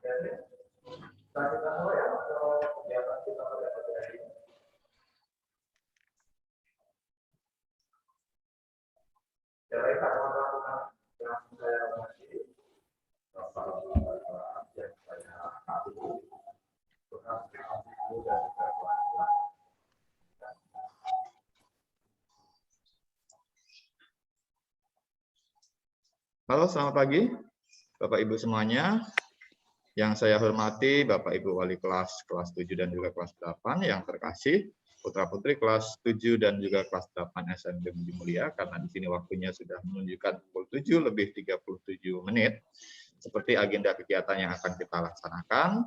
Halo, selamat pagi Bapak Ibu semuanya. Yang saya hormati Bapak Ibu Wali kelas 7 dan juga kelas 8 yang terkasih, putra-putri kelas 7 dan juga kelas 8 SMP Budi Mulia, karena di sini waktunya sudah menunjukkan pukul 7:37 menit. Seperti agenda kegiatan yang akan kita laksanakan,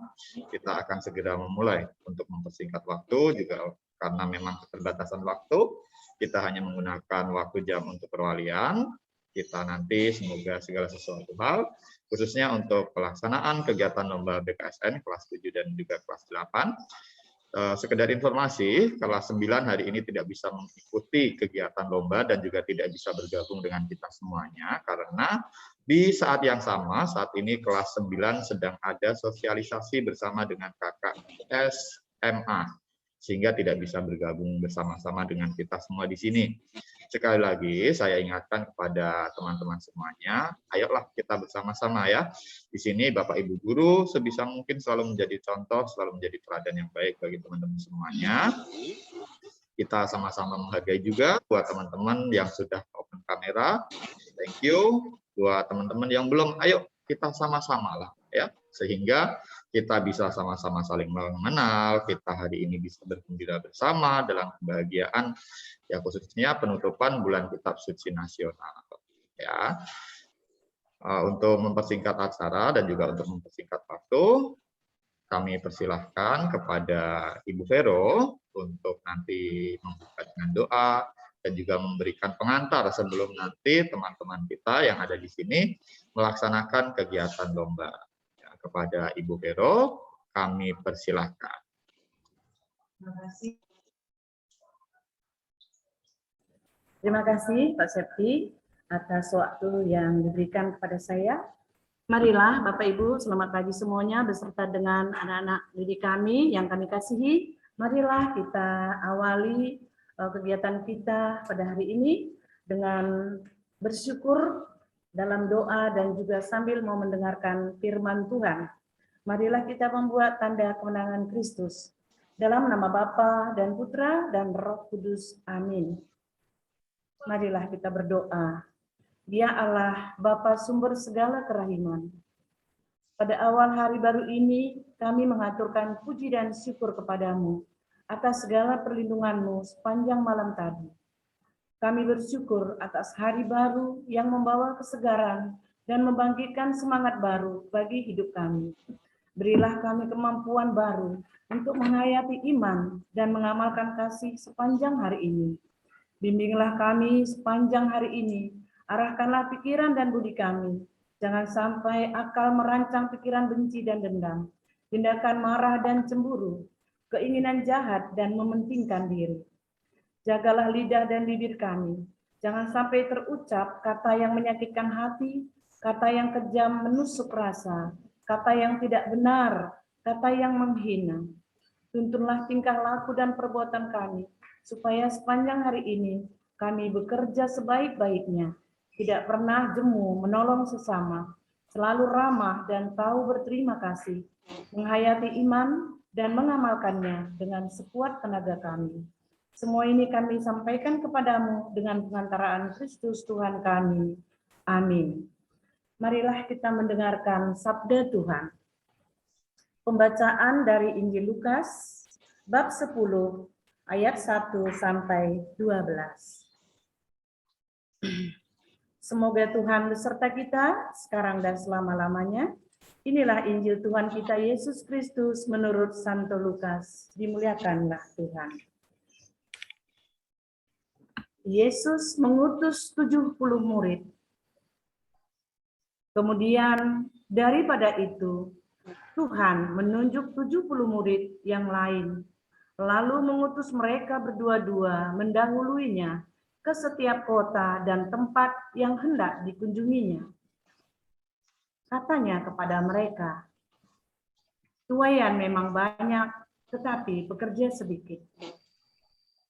kita akan segera memulai. Untuk mempersingkat waktu juga karena memang keterbatasan waktu, kita hanya menggunakan waktu jam untuk perwalian. Kita nanti semoga segala sesuatu hal, khususnya untuk pelaksanaan kegiatan lomba BKSN kelas 7 dan juga kelas 8. Sekedar informasi, kelas 9 hari ini tidak bisa mengikuti kegiatan lomba dan juga tidak bisa bergabung dengan kita semuanya, karena di saat yang sama, saat ini kelas 9 sedang ada sosialisasi bersama dengan kakak SMA, sehingga tidak bisa bergabung bersama-sama dengan kita semua di sini. Sekali lagi saya ingatkan kepada teman-teman semuanya, ayolah kita bersama-sama ya. Di sini Bapak Ibu guru sebisa mungkin selalu menjadi contoh, selalu menjadi teladan yang baik bagi teman-teman semuanya. Kita sama-sama menghargai juga buat teman-teman yang sudah open kamera. Thank you. Buat teman-teman yang belum, ayo kita sama-sama lah ya, sehingga kita bisa sama-sama saling mengenal, kita hari ini bisa bergembira bersama dalam kebahagiaan, ya khususnya penutupan bulan Kitab Suci Nasional. Ya, untuk mempersingkat acara dan juga untuk mempersingkat waktu, kami persilahkan kepada Ibu Vero untuk nanti membuka dengan doa dan juga memberikan pengantar sebelum nanti teman-teman kita yang ada di sini melaksanakan kegiatan lomba. Ya, kepada Ibu Vero, kami persilahkan. Terima kasih Pak Septi atas waktu yang diberikan kepada saya. Marilah Bapak Ibu, selamat pagi semuanya beserta dengan anak-anak didik kami yang kami kasihi. Marilah kita awali kegiatan kita pada hari ini dengan bersyukur dalam doa dan juga sambil mau mendengarkan firman Tuhan. Marilah kita membuat tanda kemenangan Kristus. Dalam nama Bapa dan Putra dan Roh Kudus. Amin. Marilah kita berdoa. Dia Allah, Bapa sumber segala kerahiman. Pada awal hari baru ini, kami mengaturkan puji dan syukur kepadamu atas segala perlindungan-Mu sepanjang malam tadi. Kami bersyukur atas hari baru yang membawa kesegaran dan membangkitkan semangat baru bagi hidup kami. Berilah kami kemampuan baru untuk menghayati iman dan mengamalkan kasih sepanjang hari ini. Bimbinglah kami sepanjang hari ini, arahkanlah pikiran dan budi kami. Jangan sampai akal merancang pikiran benci dan dendam, tindakan marah dan cemburu, keinginan jahat dan mementingkan diri. Jagalah lidah dan bibir kami. Jangan sampai terucap kata yang menyakitkan hati, kata yang kejam menusuk rasa, kata yang tidak benar, kata yang menghina. Tuntunlah tingkah laku dan perbuatan kami, supaya sepanjang hari ini kami bekerja sebaik-baiknya, tidak pernah jemu menolong sesama, selalu ramah dan tahu berterima kasih, menghayati iman dan mengamalkannya dengan sekuat tenaga kami. Semua ini kami sampaikan kepadamu dengan pengantaraan Kristus Tuhan kami. Amin. Marilah kita mendengarkan sabda Tuhan. Pembacaan dari Injil Lukas, bab 10, ayat 1 sampai 12. Semoga Tuhan beserta kita sekarang dan selama-lamanya. Inilah Injil Tuhan kita Yesus Kristus menurut Santo Lukas. Dimuliakanlah Tuhan. Yesus mengutus 70 murid. Kemudian daripada itu, Tuhan menunjuk 70 murid yang lain, lalu mengutus mereka berdua-dua mendahuluinya ke setiap kota dan tempat yang hendak dikunjunginya. Katanya kepada mereka, Tuaian memang banyak, tetapi pekerja sedikit.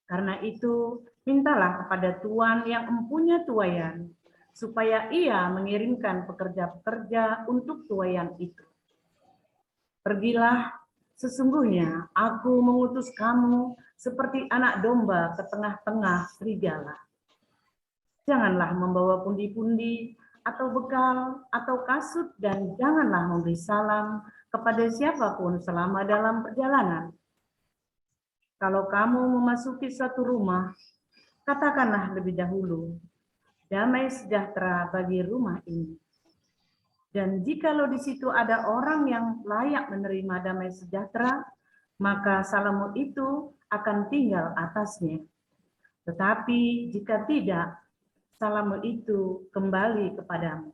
Karena itu, mintalah kepada Tuhan yang mempunyai tuaian, supaya ia mengirimkan pekerja-pekerja untuk tuaian itu. Pergilah, sesungguhnya aku mengutus kamu seperti anak domba ke tengah-tengah serigala. Janganlah membawa pundi-pundi atau bekal atau kasut, dan janganlah memberi salam kepada siapapun selama dalam perjalanan. Kalau kamu memasuki suatu rumah, katakanlah lebih dahulu, damai sejahtera bagi rumah ini. Dan jikalau di situ ada orang yang layak menerima damai sejahtera, maka salammu itu akan tinggal atasnya. Tetapi jika tidak, salammu itu kembali kepadamu.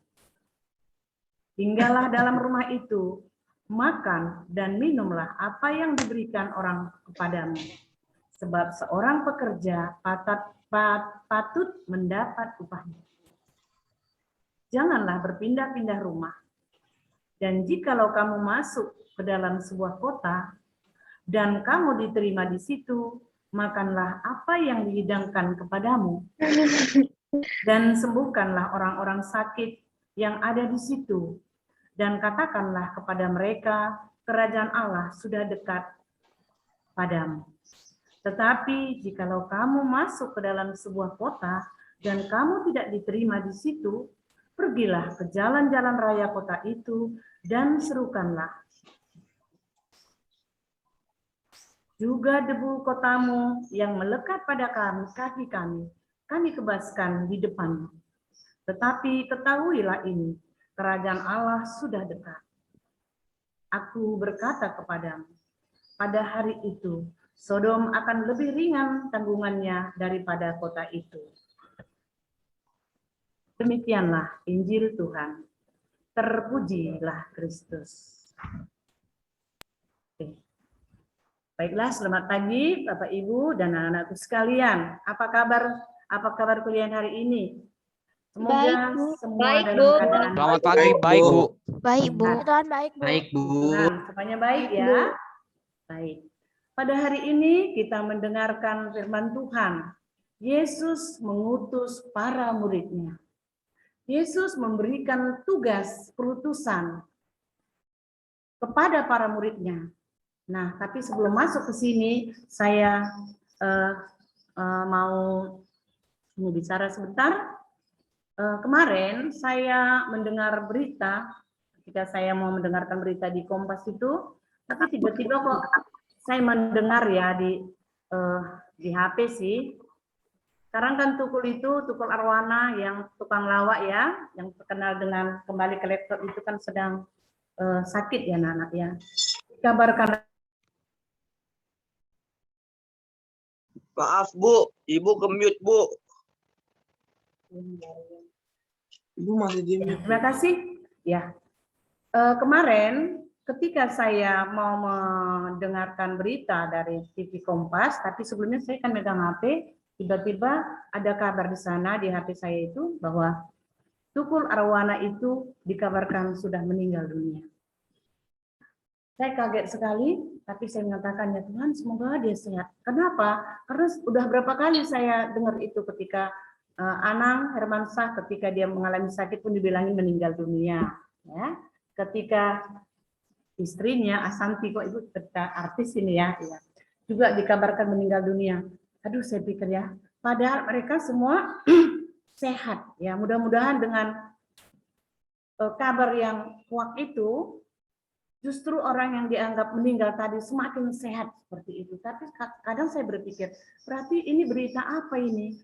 Tinggallah dalam rumah itu, makan dan minumlah apa yang diberikan orang kepadamu. Sebab seorang pekerja patut mendapat upahnya. Janganlah berpindah-pindah rumah. Dan jikalau kamu masuk ke dalam sebuah kota, dan kamu diterima di situ, makanlah apa yang dihidangkan kepadamu. Dan sembuhkanlah orang-orang sakit yang ada di situ. Dan katakanlah kepada mereka, kerajaan Allah sudah dekat padamu. Tetapi jikalau kamu masuk ke dalam sebuah kota dan kamu tidak diterima di situ, pergilah ke jalan-jalan raya kota itu dan serukanlah. Juga debu kotamu yang melekat pada kaki kami kebaskan di depanmu. Tetapi ketahuilah ini, kerajaan Allah sudah dekat. Aku berkata kepadamu, pada hari itu, Sodom akan lebih ringan tanggungannya daripada kota itu. Demikianlah Injil Tuhan. Terpujilah Kristus. Oke. Baiklah, selamat pagi Bapak Ibu dan anak-anakku sekalian. Apa kabar kuliah hari ini? Semoga semua baik, dalam Bu. keadaan Selamat pagi, baik Bu. Baik, Bu. Baik, Baik, Bu. Nah, semuanya baik ya? Baik. Pada hari ini kita mendengarkan firman Tuhan. Yesus mengutus para muridnya. Yesus memberikan tugas perutusan kepada para muridnya. Nah, tapi sebelum masuk ke sini, saya mau bicara sebentar. Kemarin saya mendengar berita, ketika saya mau mendengarkan berita di Kompas itu, tapi tiba-tiba kok saya mendengar ya di HP sih. Sekarang kan Tukul Arwana yang tukang lawak ya, yang terkenal dengan kembali ke laptop itu kan sedang sakit ya anak-anak ya. Kabarkan. Maaf Bu, Ibu ke-mute Bu. Ibu masih di mute. Terima kasih. Ya, kemarin ketika saya mau mendengarkan berita dari TV Kompas, tapi sebelumnya saya kan megang HP, tiba-tiba ada kabar di sana di HP saya itu bahwa Tukul Arwana itu dikabarkan sudah meninggal dunia. Saya kaget sekali, tapi saya mengatakan, ya Tuhan, semoga dia sehat. Kenapa? Karena udah berapa kali saya dengar itu ketika Anang Hermansyah ketika dia mengalami sakit pun dibilangin meninggal dunia. Ya, ketika istrinya Asanti, kok ibu cerita artis ini ya, juga dikabarkan meninggal dunia. Aduh, saya pikir ya, padahal mereka semua sehat. Ya, mudah-mudahan dengan kabar yang kuat itu, justru orang yang dianggap meninggal tadi semakin sehat seperti itu. Tapi kadang saya berpikir, berarti ini berita apa ini?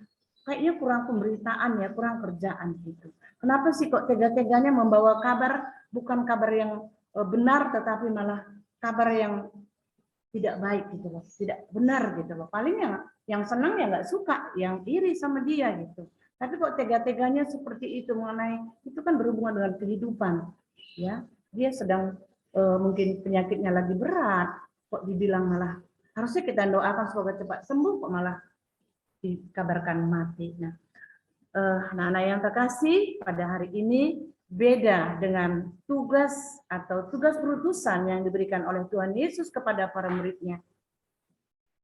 Kayaknya kurang pemberitaan ya, kurang kerjaan gitu. Kenapa sih kok tega-teganya membawa kabar, bukan kabar yang benar, tetapi malah kabar yang tidak baik gitu loh, tidak benar gitu loh. Paling yang senang ya nggak suka, yang iri sama dia gitu. Tapi kok tega-teganya seperti itu mengenai, itu kan berhubungan dengan kehidupan. Ya, dia sedang mungkin penyakitnya lagi berat, kok dibilang malah harusnya kita doakan semoga cepat sembuh, kok malah dikabarkan mati. Nah, anak-anak yang terkasih, pada hari ini beda dengan tugas atau tugas perutusan yang diberikan oleh Tuhan Yesus kepada para muridnya.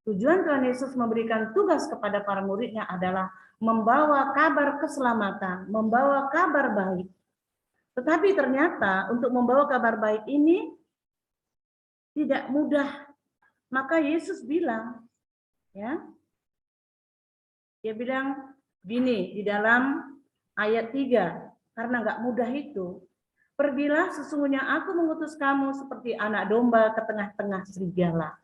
Tujuan Tuhan Yesus memberikan tugas kepada para muridnya adalah membawa kabar keselamatan, membawa kabar baik. Tetapi ternyata untuk membawa kabar baik ini tidak mudah. Maka Yesus bilang, ya, dia bilang gini di dalam ayat 3, karena nggak mudah itu. Pergilah, sesungguhnya aku mengutus kamu seperti anak domba ke tengah-tengah serigala.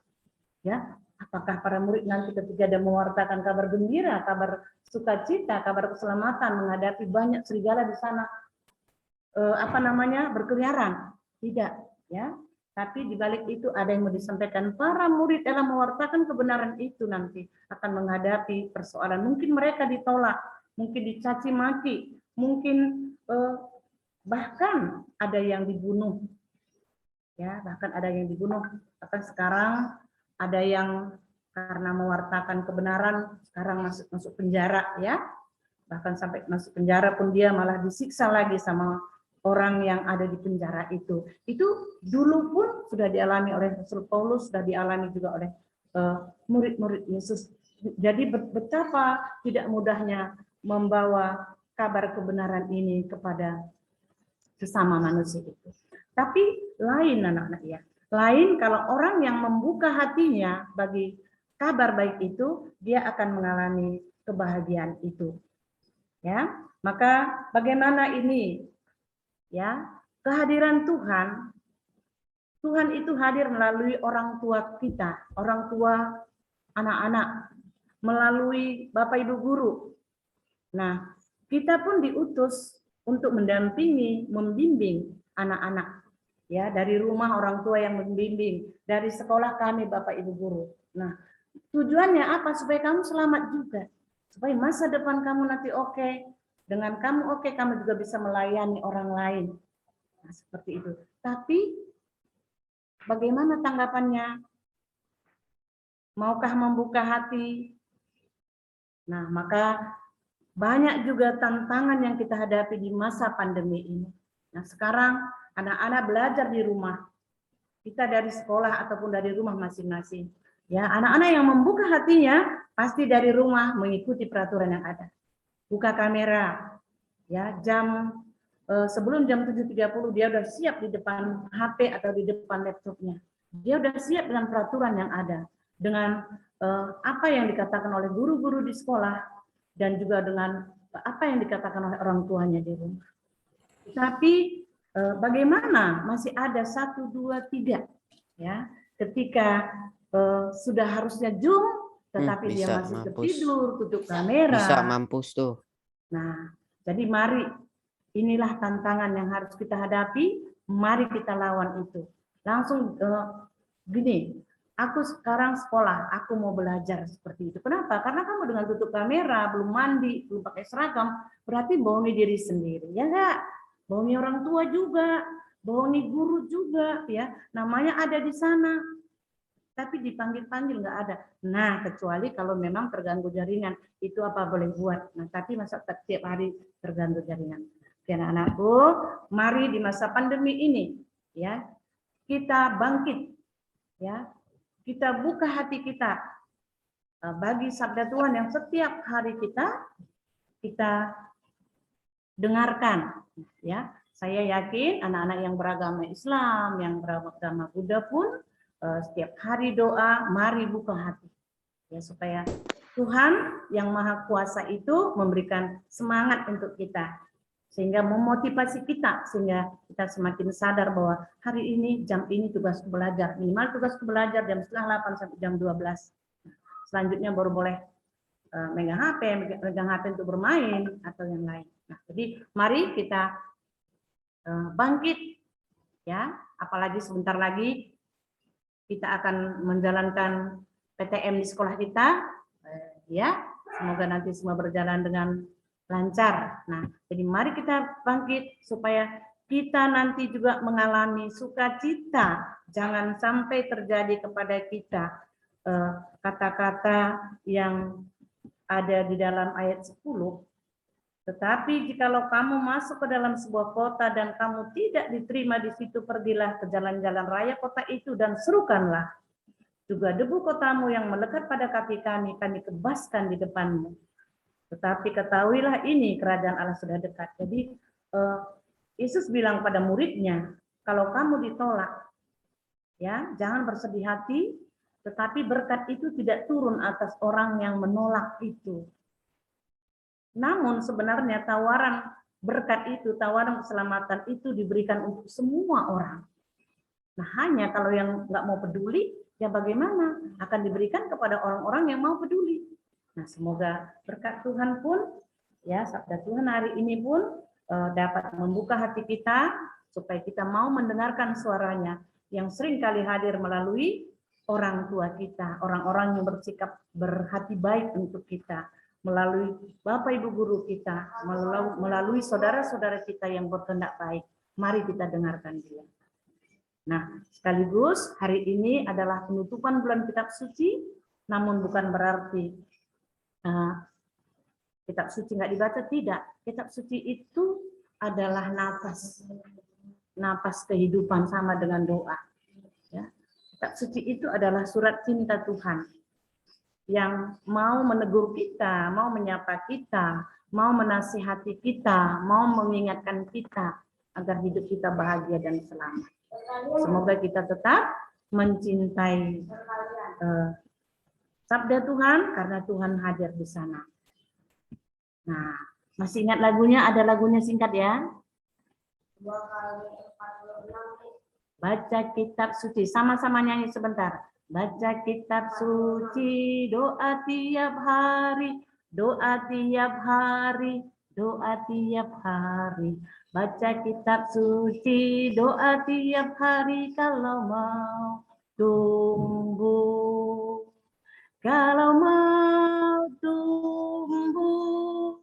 Ya, apakah para murid nanti ketika dia mewartakan kabar gembira, kabar sukacita, kabar keselamatan menghadapi banyak serigala di sana berkeliaran? Tidak, ya. Tapi di balik itu ada yang mau disampaikan. Para murid dalam mewartakan kebenaran itu nanti akan menghadapi persoalan. Mungkin mereka ditolak, mungkin dicaci maki, mungkin bahkan ada yang dibunuh. Ya, bahkan ada yang dibunuh. Bahkan sekarang ada yang karena mewartakan kebenaran sekarang masuk penjara, ya. Bahkan sampai masuk penjara pun dia malah disiksa lagi sama orang yang ada di penjara itu. Itu dulu pun sudah dialami oleh Rasul Paulus, sudah dialami juga oleh murid-murid Yesus. Jadi betapa tidak mudahnya membawa kabar kebenaran ini kepada sesama manusia itu. Tapi lain anak-anak ya. Lain kalau orang yang membuka hatinya bagi kabar baik itu, dia akan mengalami kebahagiaan itu. Ya, maka bagaimana ini? Ya, kehadiran Tuhan, Tuhan itu hadir melalui orang tua kita, orang tua anak-anak, melalui Bapak Ibu guru. Nah, kita pun diutus untuk mendampingi, membimbing anak-anak. Ya, dari rumah orang tua yang membimbing, dari sekolah kami Bapak Ibu guru. Nah, tujuannya apa? Supaya kamu selamat juga. Supaya masa depan kamu nanti oke. Dengan kamu oke, kamu juga bisa melayani orang lain. Nah, seperti itu. Tapi bagaimana tanggapannya? Maukah membuka hati? Nah, maka banyak juga tantangan yang kita hadapi di masa pandemi ini. Nah, sekarang anak-anak belajar di rumah. Kita dari sekolah ataupun dari rumah masing-masing. Ya, anak-anak yang membuka hatinya pasti dari rumah mengikuti peraturan yang ada. Buka kamera, ya, sebelum jam 7.30 dia udah siap di depan HP atau di depan laptopnya. Dia udah siap dengan peraturan yang ada, dengan apa yang dikatakan oleh guru-guru di sekolah dan juga dengan apa yang dikatakan oleh orang tuanya di rumah. Tapi bagaimana masih ada 1, 2, 3, ya, ketika sudah harusnya Zoom, tetapi dia masih tertidur, tutup kamera. Bisa mampus tuh. Nah, jadi mari, inilah tantangan yang harus kita hadapi, mari kita lawan itu. Langsung gini, aku sekarang sekolah, aku mau belajar seperti itu. Kenapa? Karena kamu dengan tutup kamera, belum mandi, belum pakai seragam, berarti bohongi diri sendiri, ya enggak? Bohongi orang tua juga, bohongi guru juga, ya. Namanya ada di sana. Tapi dipanggil-panggil nggak ada. Nah, kecuali kalau memang terganggu jaringan, itu apa boleh buat. Nah, tapi masa setiap hari terganggu jaringan. Oke, anak-anakku, mari di masa pandemi ini, ya, kita bangkit, ya, kita buka hati kita bagi sabda Tuhan yang setiap hari kita dengarkan, ya. Saya yakin anak-anak yang beragama Islam, yang beragama Buddha pun setiap hari doa, mari buka hati, ya, supaya Tuhan yang Maha Kuasa itu memberikan semangat untuk kita, sehingga memotivasi kita, sehingga kita semakin sadar bahwa hari ini, jam ini tugasku belajar, minimal tugasku belajar jam 7:30 sampai jam 12. Selanjutnya baru boleh megang HP untuk bermain atau yang lain. Nah, jadi mari kita bangkit, ya, apalagi sebentar lagi kita akan menjalankan PTM di sekolah kita, ya, semoga nanti semua berjalan dengan lancar. Nah, jadi mari kita bangkit supaya kita nanti juga mengalami sukacita. Jangan sampai terjadi kepada kita kata-kata yang ada di dalam ayat 10, Tetapi jikalau kamu masuk ke dalam sebuah kota dan kamu tidak diterima di situ, pergilah ke jalan-jalan raya kota itu dan serukanlah. Juga debu kotamu yang melekat pada kaki kami kebaskan di depanmu. Tetapi ketahuilah ini, kerajaan Allah sudah dekat. Jadi Yesus bilang pada muridnya, kalau kamu ditolak, ya jangan bersedih hati, tetapi berkat itu tidak turun atas orang yang menolak itu. Namun sebenarnya tawaran berkat itu, tawaran keselamatan itu diberikan untuk semua orang. Nah hanya kalau yang nggak mau peduli, ya bagaimana? Akan diberikan kepada orang-orang yang mau peduli. Nah semoga berkat Tuhan pun, ya sabda Tuhan hari ini pun dapat membuka hati kita, supaya kita mau mendengarkan suaranya, yang sering kali hadir melalui orang tua kita, orang-orang yang bersikap berhati baik untuk kita, melalui Bapak Ibu guru kita, melalui saudara-saudara kita yang berkehendak baik. Mari kita dengarkan dia. Nah, sekaligus hari ini adalah penutupan bulan kitab suci, namun bukan berarti kitab suci nggak dibaca, tidak. Kitab suci itu adalah napas kehidupan sama dengan doa. Ya. Kitab suci itu adalah surat cinta Tuhan yang mau menegur kita, mau menyapa kita, mau menasihati kita, mau mengingatkan kita agar hidup kita bahagia dan selamat. Semoga kita tetap mencintai sabda Tuhan karena Tuhan hadir di sana. Nah, masih ingat lagunya? Ada lagunya singkat ya. Baca kitab suci, sama-sama nyanyi sebentar. Baca kitab suci, doa tiap hari, doa tiap hari, doa tiap hari. Baca kitab suci, doa tiap hari kalau mau tumbuh. Kalau mau tumbuh,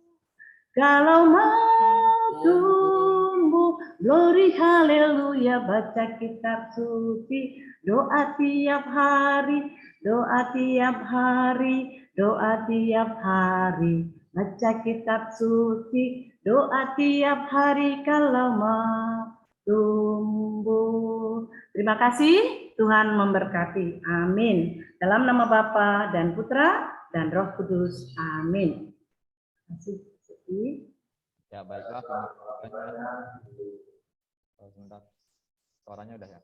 kalau mau tumbuh, glory haleluya. Baca kitab suci, doa tiap hari, doa tiap hari, doa tiap hari. Baca kitab suci, doa tiap hari kalau mau tumbuh. Terima kasih, Tuhan memberkati. Amin. Dalam nama Bapa dan Putra dan Roh Kudus. Amin. Terima kasih. Ya baiklah, terima kasih. Sebentar, suaranya udah ya.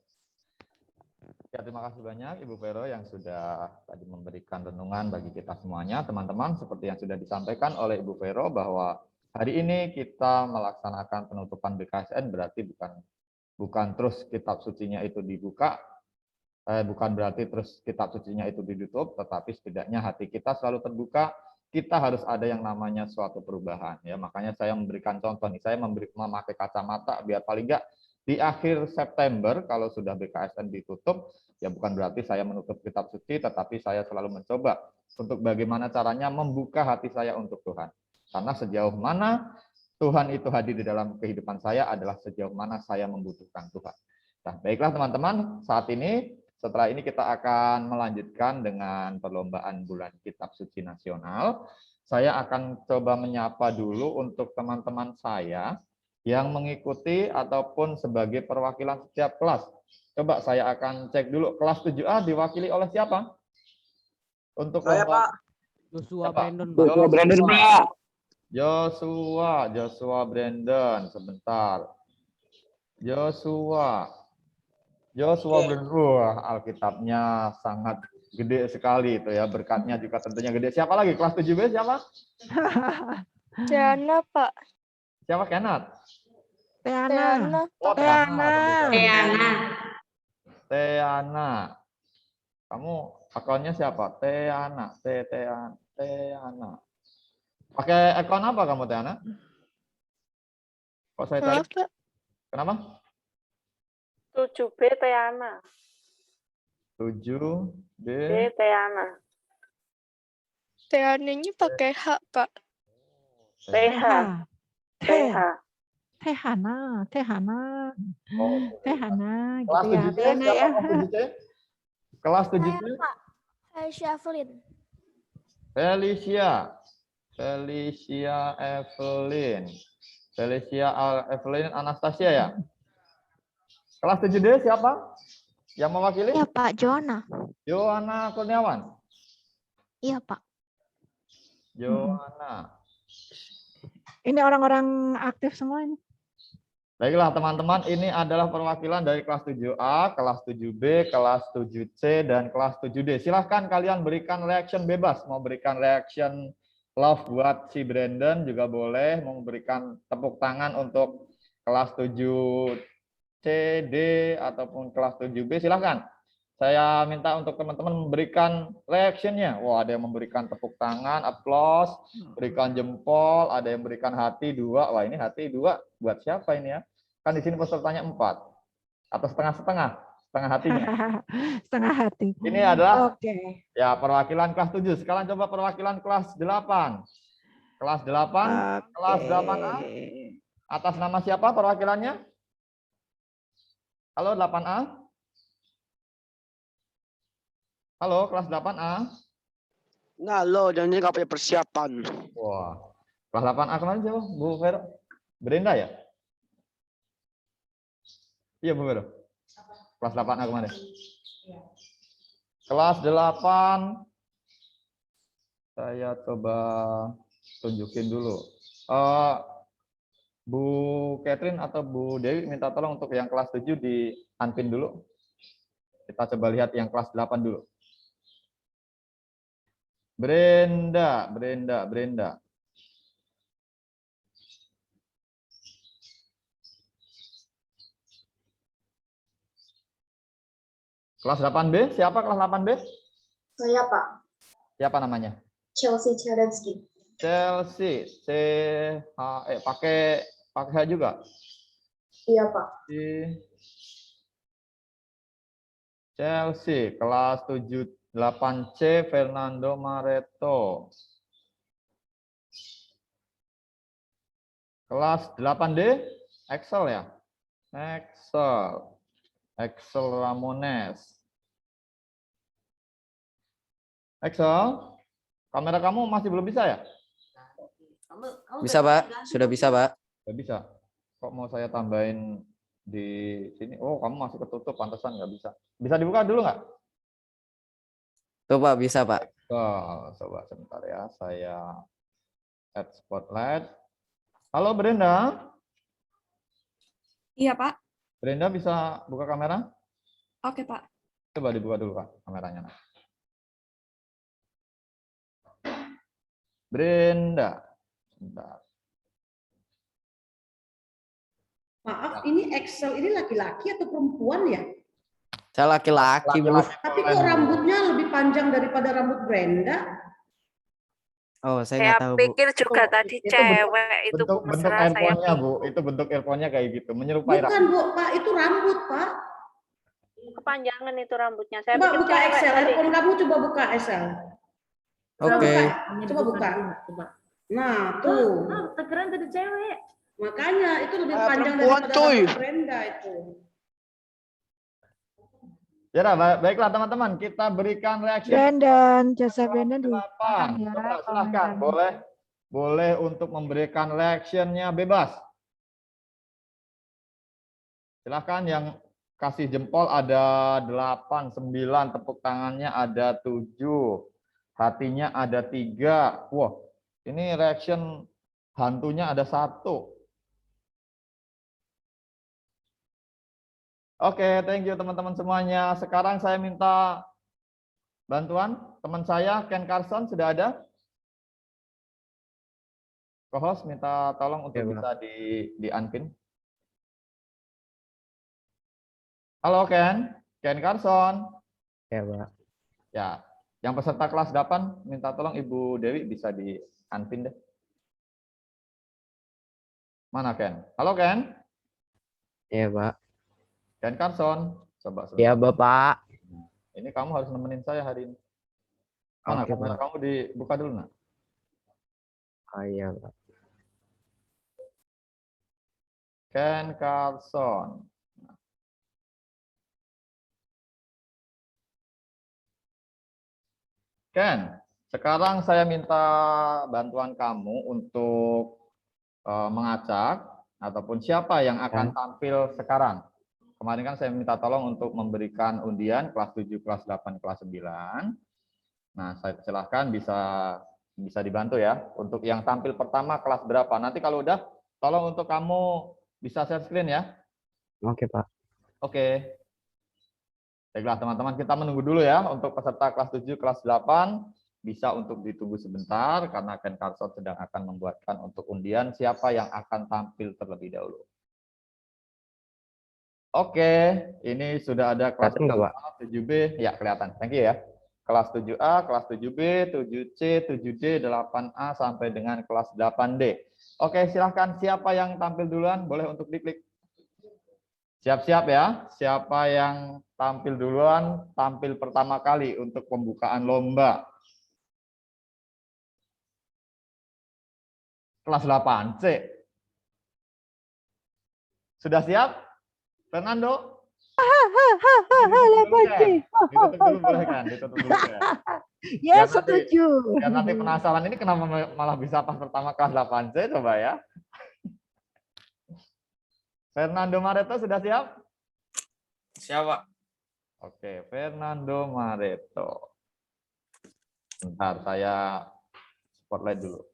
Ya terima kasih banyak Ibu Vero yang sudah tadi memberikan renungan bagi kita semuanya, teman-teman. Seperti yang sudah disampaikan oleh Ibu Vero bahwa hari ini kita melaksanakan penutupan BKSN, berarti bukan terus kitab sucinya itu dibuka, bukan berarti terus kitab sucinya itu ditutup, tetapi setidaknya hati kita selalu terbuka. Kita harus ada yang namanya suatu perubahan, ya. Makanya saya memberikan contoh nih, saya memakai kacamata biar paling enggak di akhir September kalau sudah BKSN ditutup, ya bukan berarti saya menutup kitab suci, tetapi saya selalu mencoba untuk bagaimana caranya membuka hati saya untuk Tuhan. Karena sejauh mana Tuhan itu hadir di dalam kehidupan saya adalah sejauh mana saya membutuhkan Tuhan. Nah, baiklah teman-teman, saat ini setelah ini kita akan melanjutkan dengan perlombaan bulan kitab suci nasional. Saya akan coba menyapa dulu untuk teman-teman saya yang mengikuti ataupun sebagai perwakilan setiap kelas. Coba saya akan cek dulu kelas 7A diwakili oleh siapa? Untuk Saya Pak. Joshua Brandon, Pak. Joshua Brandon, Pak. Joshua Brandon, sebentar. Joshua Brandon, Alkitabnya sangat gede sekali itu ya, berkatnya juga tentunya gede. Siapa lagi? Kelas 7B siapa? Tiana, Pak. Siapa Kenat? Tiana. Oh, Teana. Kamu akunnya siapa? Teana. Pakai akun apa kamu, Teana? Kok saya cari? Kenapa? 7B Tiana. 7B Tiana. Tiana-nya pakai H, Pak. TH. Tehana Oh. Tehana Kelas gitu ya. 7C siapa? Kelas 7C? Aisyah Flynn. Felicia. Felicia Evelyn. Felicia Evelyn Anastasia ya? Kelas 7D siapa? Yang mewakili? Iya Pak, Joanna. Joanna Kurniawan. Iya Pak. Joanna. Ini orang-orang aktif semua ini. Baiklah teman-teman, ini adalah perwakilan dari kelas 7A, kelas 7B, kelas 7C, dan kelas 7D. Silahkan kalian berikan reaction bebas. Mau berikan reaction love buat si Brandon juga boleh. Mau berikan tepuk tangan untuk kelas 7C, D, ataupun kelas 7B, silahkan. Saya minta untuk teman-teman memberikan reaction-nya. Wah, ada yang memberikan tepuk tangan, applause, berikan jempol, ada yang berikan hati 2. Wah, ini hati 2 buat siapa ini ya? Kan di sini pesertanya 4. Atau setengah-setengah, setengah hatinya. Setengah hati. Ini adalah Oke. ya perwakilan kelas 7. Sekarang coba perwakilan kelas 8. Kelas 8, kelas 8A. Atas nama siapa perwakilannya? Halo 8A. Halo, kelas 8A. Nah, lo dan ini nggak punya persiapan. Wah, kelas 8A kemarin siapa? Bu Vero? Brenda ya? Iya, Bu Vero. Kelas 8A kemarin. Kelas 8. Saya coba tunjukin dulu. Bu Catherine atau Bu Dewi minta tolong untuk yang kelas 7 di unpin dulu. Kita coba lihat yang kelas 8 dulu. Brenda. Kelas 8B, siapa kelas 8B? Saya Pak, Siapa namanya? Chelsea Cherensky. Chelsea, pakai H juga? Iya Pak. Chelsea, kelas 8C, Fernando Mareto. Kelas 8D, Excel ya? Excel Ramones. Excel, kamera kamu masih belum bisa ya? Bisa Pak, sudah bisa Pak. Nggak bisa. Kok mau saya tambahin di sini? Oh, kamu masih ketutup, pantesan nggak bisa. Bisa dibuka dulu nggak? Tuh Pak, bisa Pak. Oh, coba sebentar ya, saya add spotlight. Halo Brenda. Iya Pak. Brenda bisa buka kamera? Oke Pak. Coba dibuka dulu Pak kameranya. Brenda. Bentar. Maaf, ini Excel ini laki-laki atau perempuan ya? Saya laki-laki Bu. Tapi kok rambutnya lebih panjang daripada rambut Brenda? Oh, saya Saya nggak tahu Bu. pikir juga tadi cewek itu bentuk terserah saya. earphone-nya Bu, itu bentuk earphone-nya kayak gitu, menyerupai Bukan Bu, Pak, itu rambut Pak. Kepanjangan itu rambutnya. Saya Coba pikir buka cewek Excel, tadi. earphone kamu coba buka Excel. Oke. Coba buka. Nah, tuh. Tegeran tadi cewek. Makanya itu lebih panjang perempuan, daripada cuy. rambut Brenda itu. Ya, baiklah teman-teman, kita berikan reaksi. Brandon, jasa Brandon di 8. ya, Coba, silakan, boleh untuk memberikan reaction-nya bebas. Silahkan yang kasih jempol ada 8, 9, tepuk tangannya ada 7, hatinya ada 3. Wah, ini reaction hantunya ada 1. Oke, thank you teman-teman semuanya. Sekarang saya minta bantuan teman saya, Ken Carson, sudah ada? Co-host minta tolong untuk bisa di unpin. Halo Ken Carson. Ya Pak. Ya, yang peserta kelas 8 minta tolong Ibu Dewi bisa di unpin deh. Mana Ken? Halo Ken. Ya Pak. Ken Carson, coba. Ya Bapak. Ini kamu harus nemenin saya hari ini. Mana Oke, kamera Pak. kamu dibuka dulu nak? Oh iya Pak. Ken Carson. Ken, Sekarang saya minta bantuan kamu untuk mengacak ataupun siapa yang akan tampil sekarang. Kemarin kan saya minta tolong untuk memberikan undian kelas 7, kelas 8, kelas 9. Nah, saya silahkan bisa dibantu ya. Untuk yang tampil pertama kelas berapa? Nanti kalau udah, tolong untuk kamu bisa share screen ya. Oke, Pak. Oke. Baiklah teman-teman, kita menunggu dulu ya untuk peserta kelas 7, kelas 8. Bisa untuk ditunggu sebentar karena Ken Carson sedang akan membuatkan untuk undian siapa yang akan tampil terlebih dahulu. Oke, ini sudah ada kelas Kelihatan nggak, Pak? 7B. Ya, kelihatan. Thank you ya. Kelas 7A, kelas 7B, 7C, 7D, 8A sampai dengan kelas 8D. Oke, silahkan siapa yang tampil duluan boleh untuk diklik. Siap-siap ya. Siapa yang tampil duluan, tampil pertama kali untuk pembukaan lomba. Kelas 8C. Sudah siap? Fernando? Ditutup dulu boleh kan? Ditutup dulu ya. Ya, setuju. Biar nanti penasaran ini kenapa malah bisa pas pertama kelas 8C, coba ya. Fernando Mareto sudah siap? Siap, Pak. Oke, Fernando Mareto. Bentar, saya spotlight dulu.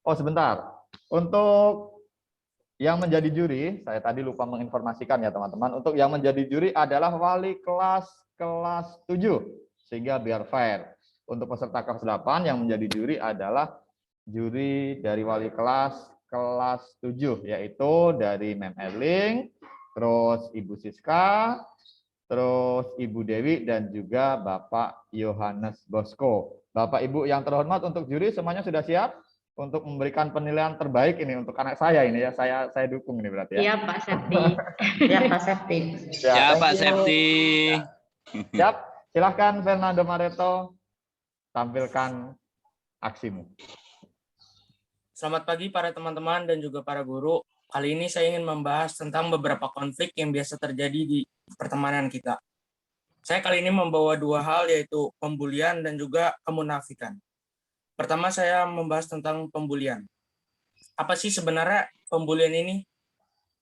Oh, sebentar. Untuk yang menjadi juri, saya tadi lupa menginformasikan ya teman-teman. Untuk yang menjadi juri adalah wali kelas 7, sehingga biar fair. Untuk peserta kelas 8 yang menjadi juri adalah juri dari wali kelas 7, yaitu dari Mem Erling, terus Ibu Siska, terus Ibu Dewi, dan juga Bapak Yohanes Bosko. Bapak Ibu yang terhormat untuk juri semuanya sudah siap? Untuk memberikan penilaian terbaik ini untuk anak saya ini ya, saya dukung ini berarti ya. Iya Pak Septi. Iya Pak Septi. Ya, Pak Septi. Siap, silahkan Fernando Mareto tampilkan aksimu. Selamat pagi para teman-teman dan juga para guru. Kali ini saya ingin membahas tentang beberapa konflik yang biasa terjadi di pertemanan kita. Saya kali ini membawa dua hal, yaitu pembulian dan juga kemunafikan. Pertama, saya membahas tentang pembulian. Apa sih sebenarnya pembulian ini?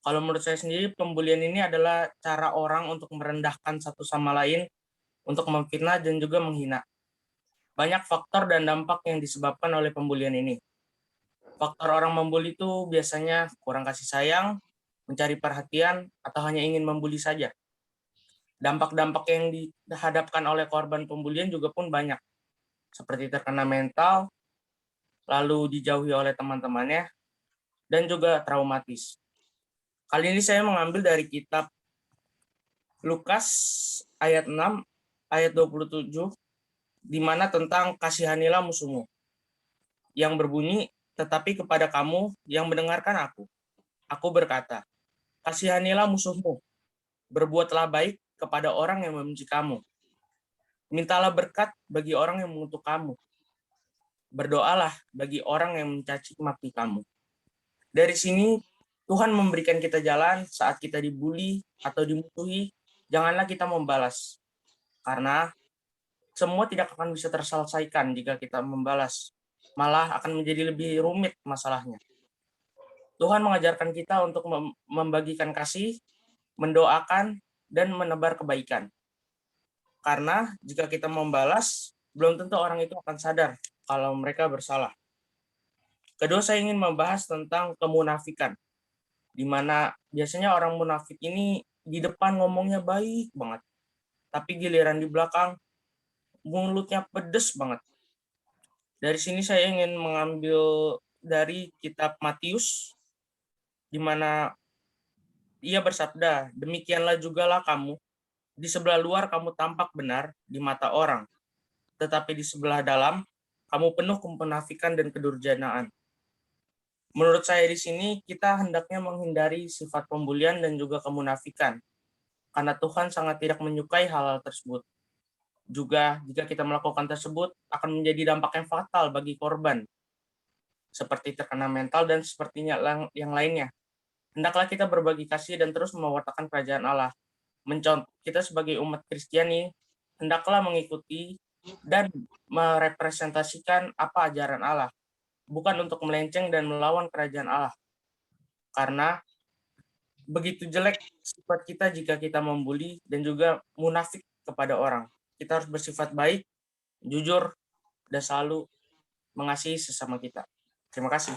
Kalau menurut saya sendiri, pembulian ini adalah cara orang untuk merendahkan satu sama lain, untuk memfitnah dan juga menghina. Banyak faktor dan dampak yang disebabkan oleh pembulian ini. Faktor orang membuli itu biasanya kurang kasih sayang, mencari perhatian, atau hanya ingin membuli saja. Dampak-dampak yang dihadapkan oleh korban pembulian juga pun banyak, seperti terkena mental, lalu dijauhi oleh teman-temannya, dan juga traumatis. Kali ini saya mengambil dari kitab Lukas ayat 6, ayat 27, di mana tentang kasihanilah musuhmu, yang berbunyi, tetapi kepada kamu yang mendengarkan aku berkata, kasihanilah musuhmu, berbuatlah baik kepada orang yang membenci kamu, mintalah berkat bagi orang yang mengutuk kamu, berdoalah bagi orang yang mencaci maki kamu. Dari sini Tuhan memberikan kita jalan saat kita dibully atau dimusuhi, janganlah kita membalas. Karena semua tidak akan bisa terselesaikan jika kita membalas. Malah akan menjadi lebih rumit masalahnya. Tuhan mengajarkan kita untuk membagikan kasih, mendoakan, dan menebar kebaikan. Karena jika kita membalas, belum tentu orang itu akan sadar kalau mereka bersalah. Kedua, saya ingin membahas tentang kemunafikan, di mana biasanya orang munafik ini di depan ngomongnya baik banget, tapi giliran di belakang mulutnya pedes banget. Dari sini saya ingin mengambil dari kitab Matius, di mana ia bersabda, demikianlah jugalah kamu, di sebelah luar kamu tampak benar di mata orang, tetapi di sebelah dalam kamu penuh kemunafikan dan kedurjanaan. Menurut saya di sini kita hendaknya menghindari sifat pembulian dan juga kemunafikan, karena Tuhan sangat tidak menyukai hal-hal tersebut. Juga jika kita melakukan tersebut akan menjadi dampak yang fatal bagi korban, seperti terkena mental dan sepertinya yang lainnya. Hendaklah kita berbagi kasih dan terus mewartakan kerajaan Allah. Kita sebagai umat Kristiani hendaklah mengikuti dan merepresentasikan apa ajaran Allah, bukan untuk melenceng dan melawan kerajaan Allah. Karena begitu jelek sifat kita jika kita membuli dan juga munafik kepada orang. Kita harus bersifat baik, jujur, dan selalu mengasihi sesama kita. Terima kasih.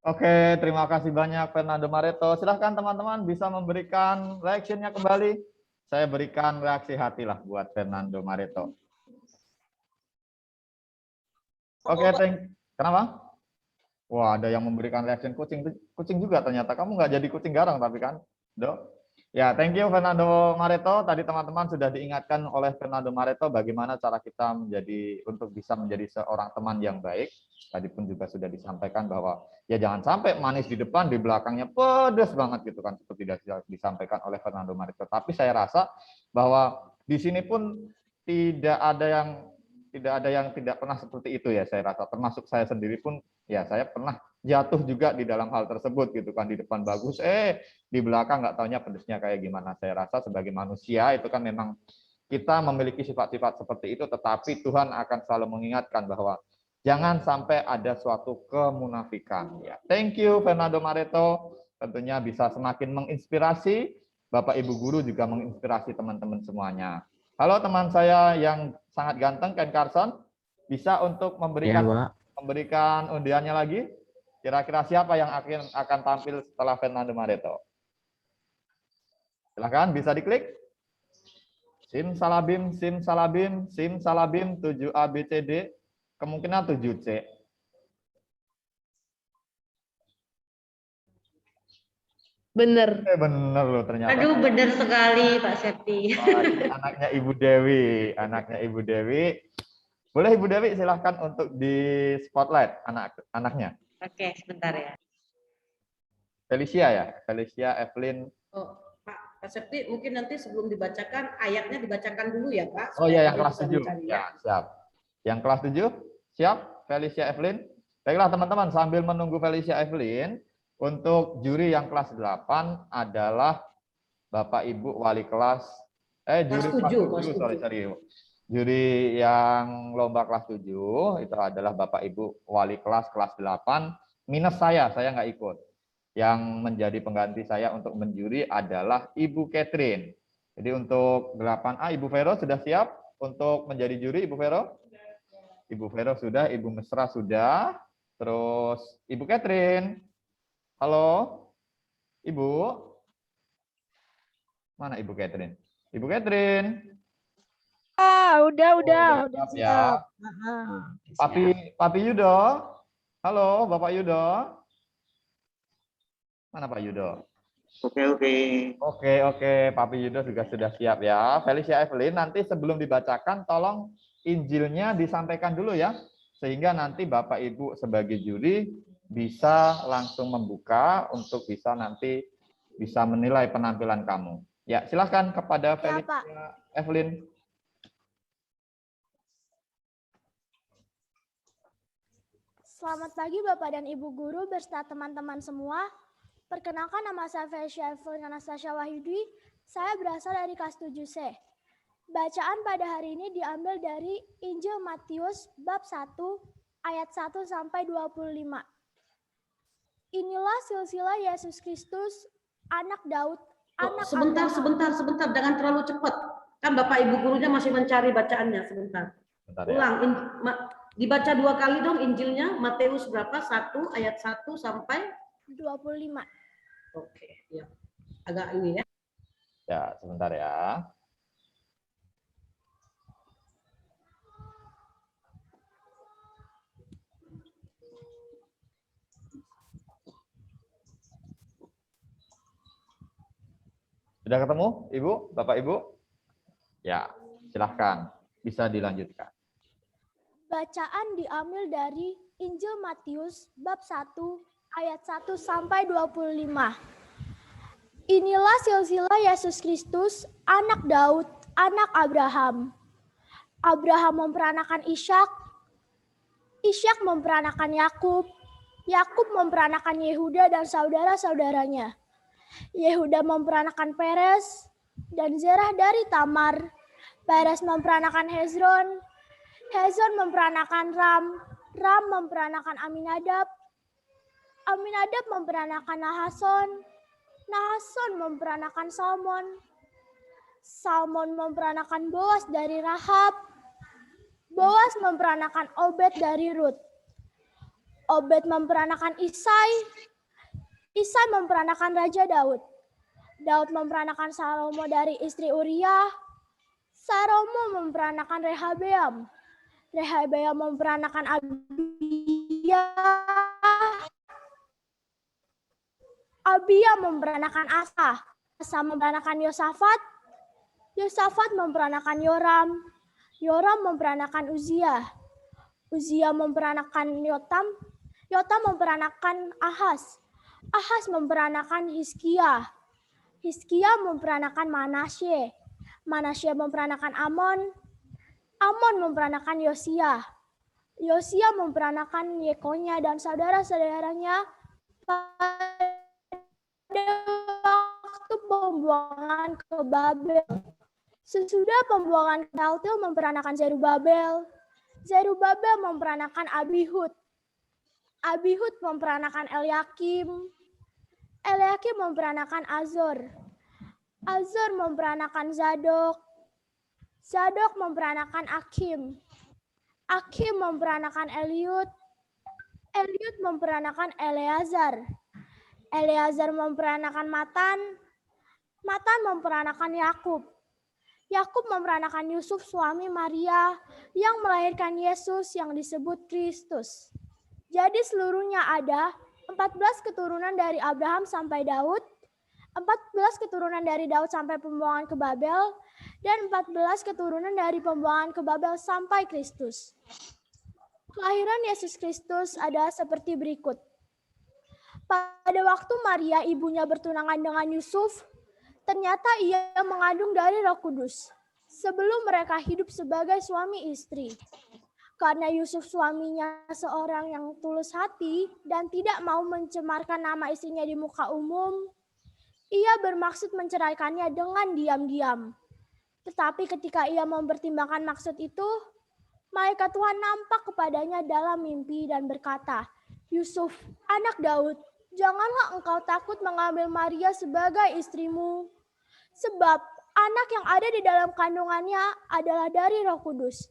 Oke, terima kasih banyak Fernando Mareto. Silahkan teman-teman bisa memberikan reaksinya kembali. Saya berikan reaksi hati lah buat Fernando Mareto. Oke, kenapa? Wah, ada yang memberikan reaction kucing juga ternyata. Kamu nggak jadi kucing garang tapi kan, Dok? Ya, thank you Fernando Mareto. Tadi teman-teman sudah diingatkan oleh Fernando Mareto bagaimana cara kita untuk bisa menjadi seorang teman yang baik. Tadi pun juga sudah disampaikan bahwa ya jangan sampai manis di depan, di belakangnya pedes banget gitu kan, seperti disampaikan oleh Fernando Mareto. Tapi saya rasa bahwa di sini pun tidak ada yang tidak pernah seperti itu ya, saya rasa. Termasuk saya sendiri pun ya saya pernah jatuh juga di dalam hal tersebut gitu kan, di depan bagus, di belakang nggak taunya pedesnya kayak gimana. Saya rasa sebagai manusia itu kan memang kita memiliki sifat-sifat seperti itu, tetapi Tuhan akan selalu mengingatkan bahwa jangan sampai ada suatu kemunafikan. Ya, thank you Fernando Mareto. Tentunya bisa semakin menginspirasi Bapak Ibu guru, juga menginspirasi teman-teman semuanya. Halo teman saya yang sangat ganteng, Ken Carson, bisa untuk memberikan undiannya lagi? Kira-kira siapa yang akan tampil setelah Fernando Mareto? Silahkan, bisa diklik. Sim salabim, 7ABCD. Kemungkinan 7C. Bener. Bener loh ternyata. Aduh, bener sekali Pak Septi. Anaknya Ibu Dewi. Boleh Ibu Dewi silahkan untuk di spotlight anaknya. Oke, sebentar ya. Felicia Evelyn. Oh, Pak Septi, mungkin nanti sebelum dibacakan ayatnya dibacakan dulu ya Pak. Oh iya, yang kelas 7. Ya, siap. Yang kelas 7, siap Felicia Evelyn. Baiklah teman-teman, sambil menunggu Felicia Evelyn, untuk juri yang kelas 8 adalah Bapak Ibu wali kelas Juri yang lomba kelas 7 itu adalah Bapak Ibu wali kelas 8 minus saya nggak ikut. Yang menjadi pengganti saya untuk menjuri adalah Ibu Catherine. Jadi untuk 8A Ibu Vero sudah siap untuk menjadi juri, Ibu Vero? Ibu Vero sudah, Ibu Mesra sudah, terus Ibu Catherine. Halo, Ibu. Mana Ibu Catherine? Ibu Catherine. Udah Ya. Papi Yudo. Halo, Bapak Yudo. Mana Pak Yudo? Oke, Papi Yudo juga sudah siap ya. Felicia Evelyn, nanti sebelum dibacakan tolong Injilnya disampaikan dulu ya, sehingga nanti Bapak Ibu sebagai juri bisa langsung membuka untuk bisa menilai penampilan kamu. Ya, silakan kepada Felicia Evelyn. Selamat pagi Bapak dan Ibu Guru beserta teman-teman semua. Perkenalkan nama saya Felicia Evelyn Anastasia Wahyudi. Saya berasal dari kelas 7C. Bacaan pada hari ini diambil dari Injil Matius bab 1 ayat 1 sampai 25. Inilah silsilah Yesus Kristus, anak Daud, anak Sebentar, jangan terlalu cepat. Kan Bapak Ibu gurunya masih mencari bacaannya, sebentar. Ulang, dibaca 2 kali dong Injilnya, Matius berapa? 1 ayat 1 sampai 25. Oke, ya. Agak ini ya. Ya, sebentar ya. Sudah ketemu, Ibu, Bapak Ibu? Ya, silahkan. Bisa dilanjutkan. Bacaan diambil dari Injil Matius bab 1 ayat 1 sampai 25. Inilah silsilah Yesus Kristus, anak Daud, anak Abraham. Abraham memperanakan Ishak, Ishak memperanakan Yakub, Yakub memperanakan Yehuda dan saudara-saudaranya. Yehuda memperanakan Peres dan Zerah dari Tamar, Peres memperanakan Hezron. Hezron memperanakan Ram. Ram memperanakan Aminadab. Aminadab memperanakan Nahason. Nahason memperanakan Salmon. Salmon memperanakan Boas dari Rahab. Boas memperanakan Obed dari Rut. Obed memperanakan Isai. Isai memperanakan Raja Daud. Daud memperanakan Salomo dari istri Uriah. Salomo memperanakan Rehabeam. Rehabeam memperanakan Abia. Abia memperanakan Asa. Asa memperanakan Yosafat. Yosafat memperanakan Yoram. Yoram memperanakan Uzia. Uzia memperanakan Yotam. Yotam memperanakan Ahaz. Ahaz memperanakan Hizkia. Hizkia memperanakan Manasye. Manasye memperanakan Amon. Amon memperanakan Yosia. Yosia memperanakan Yekonya dan saudara-saudaranya pada waktu pembuangan ke Babel. Sesudah pembuangan Shealtiel memperanakan Zerubabel. Zerubabel memperanakan Abihud. Abihud memperanakan Eliakim. Eliakim memperanakan Azor. Azor memperanakan Zadok. Zadok memperanakan Akim. Akim memperanakan Eliud. Eliud memperanakan Eleazar. Eleazar memperanakan Matan. Matan memperanakan Yakub. Yakub memperanakan Yusuf suami Maria yang melahirkan Yesus yang disebut Kristus. Jadi seluruhnya ada 14 keturunan dari Abraham sampai Daud, 14 keturunan dari Daud sampai pembuangan ke Babel, dan 14 keturunan dari pembuangan ke Babel sampai Kristus. Kelahiran Yesus Kristus ada seperti berikut. Pada waktu Maria ibunya bertunangan dengan Yusuf, ternyata ia mengandung dari Roh Kudus sebelum mereka hidup sebagai suami istri. Karena Yusuf suaminya seorang yang tulus hati dan tidak mau mencemarkan nama istrinya di muka umum, ia bermaksud menceraikannya dengan diam-diam. Tetapi ketika ia mempertimbangkan maksud itu, malaikat Tuhan nampak kepadanya dalam mimpi dan berkata, "Yusuf, anak Daud, janganlah engkau takut mengambil Maria sebagai istrimu. Sebab anak yang ada di dalam kandungannya adalah dari Roh Kudus.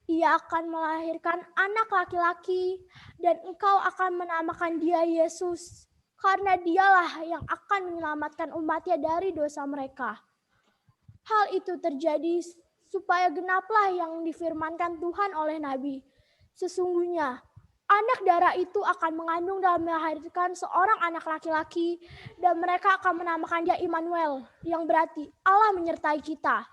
Ia akan melahirkan anak laki-laki dan engkau akan menamakan dia Yesus, karena dialah yang akan menyelamatkan umatnya dari dosa mereka." Hal itu terjadi supaya genaplah yang difirmankan Tuhan oleh Nabi. Sesungguhnya anak darah itu akan mengandung dan melahirkan seorang anak laki-laki, dan mereka akan menamakan dia Immanuel, yang berarti Allah menyertai kita.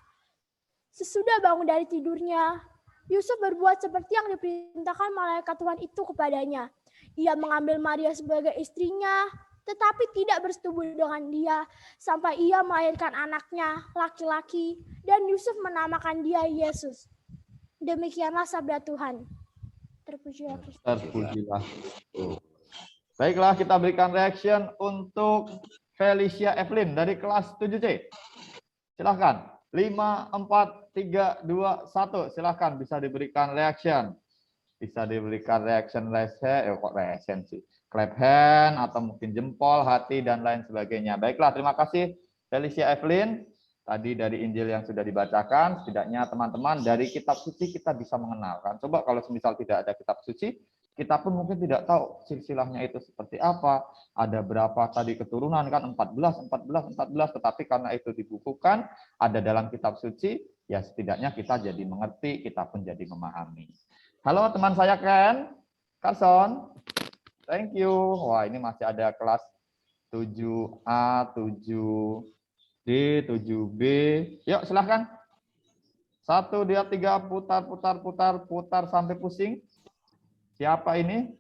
Sesudah bangun dari tidurnya, Yusuf berbuat seperti yang diperintahkan malaikat Tuhan itu kepadanya. Ia mengambil Maria sebagai istrinya, tetapi tidak bersetubuh dengan dia sampai ia melahirkan anaknya laki-laki, dan Yusuf menamakan dia Yesus. Demikianlah sabda Tuhan. Terpujilah Kristus. Terpujilah. Baiklah, kita berikan reaction untuk Felicia Evelyn dari kelas 7C. Silahkan. 5, 4, 3, 2, 1. Silahkan bisa diberikan reaction. Bisa diberikan reaction reaction sih. Clap hand atau mungkin jempol, hati dan lain sebagainya. Baiklah, terima kasih Felicia Evelyn. Tadi dari Injil yang sudah dibacakan, setidaknya teman-teman dari kitab suci kita bisa mengenalkan. Coba kalau semisal tidak ada kitab suci, kita pun mungkin tidak tahu silsilahnya itu seperti apa. Ada berapa tadi keturunan kan 14, tetapi karena itu dibukukan, ada dalam kitab suci, ya setidaknya kita jadi mengerti, kita pun jadi memahami. Halo teman saya Ken, Carson. Thank you. Wah, ini masih ada kelas 7A, 7D, 7B. Yuk, silahkan. 1, 2, 3, putar sampai pusing. Siapa ini?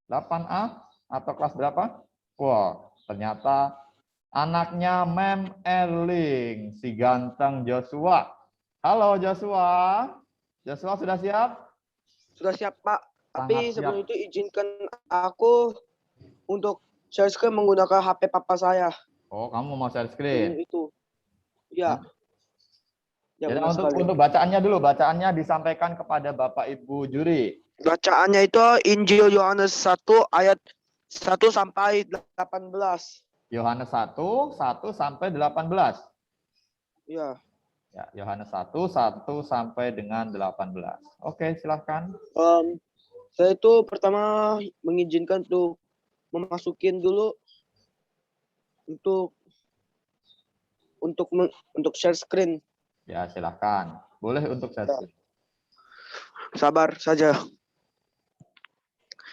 8A atau kelas berapa? Wah, ternyata anaknya Mem Erling, si ganteng Joshua. Halo Joshua. Joshua sudah siap? Sudah siap, Pak. Tapi Sangat sebelum siap. itu izinkan aku untuk share screen menggunakan HP papa saya. Oh, kamu mau share screen? Itu. Ya. Ya, Jadi benar sekali. untuk bacaannya dulu, bacaannya disampaikan kepada Bapak Ibu juri. Bacaannya itu Injil Yohanes 1 ayat 1 sampai 18. Yohanes 1, 1 sampai 18. Ya. Ya, Yohanes 1, 1 sampai dengan 18. Oke, silahkan. Saya itu pertama mengizinkan untuk memasukin dulu untuk share screen. Ya, silahkan. Boleh untuk share screen. Sabar saja.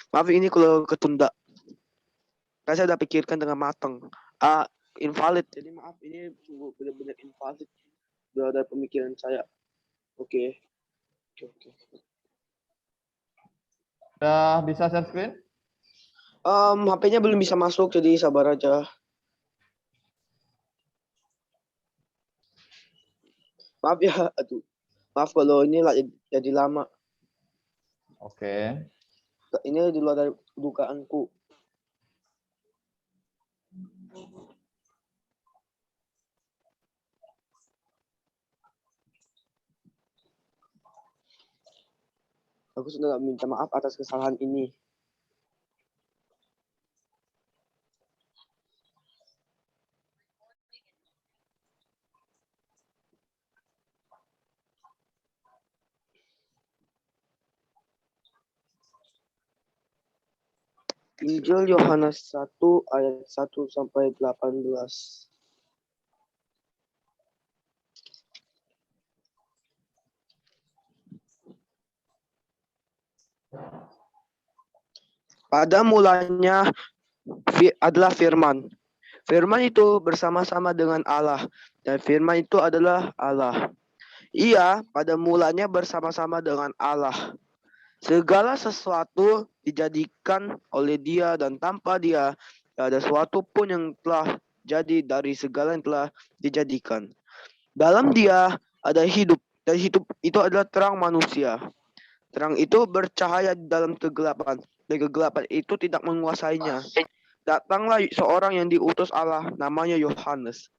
Maaf ini kalau ketunda. Saya sudah pikirkan dengan matang. Invalid. Jadi maaf ini sungguh benar-benar invalid. Sudah ada pemikiran saya. Oke. Sudah bisa share screen? HP-nya belum bisa masuk, jadi sabar aja. Maaf ya, aduh. Maaf kalau ini jadi lama. Oke. Ini di luar dari dugaanku. Aku sudah minta maaf atas kesalahan ini. Injil Yohanes 1 ayat 1 sampai 18. Pada mulanya adalah firman. Firman itu bersama-sama dengan Allah, dan firman itu adalah Allah. Ia pada mulanya bersama-sama dengan Allah. Segala sesuatu dijadikan oleh Dia, dan tanpa Dia tidak ada sesuatu pun yang telah jadi dari segala yang telah dijadikan. Dalam Dia ada hidup, dan hidup itu adalah terang manusia. Terang itu bercahaya di dalam kegelapan, dan kegelapan itu tidak menguasainya. Datanglah seorang yang diutus Allah, namanya Yohanes.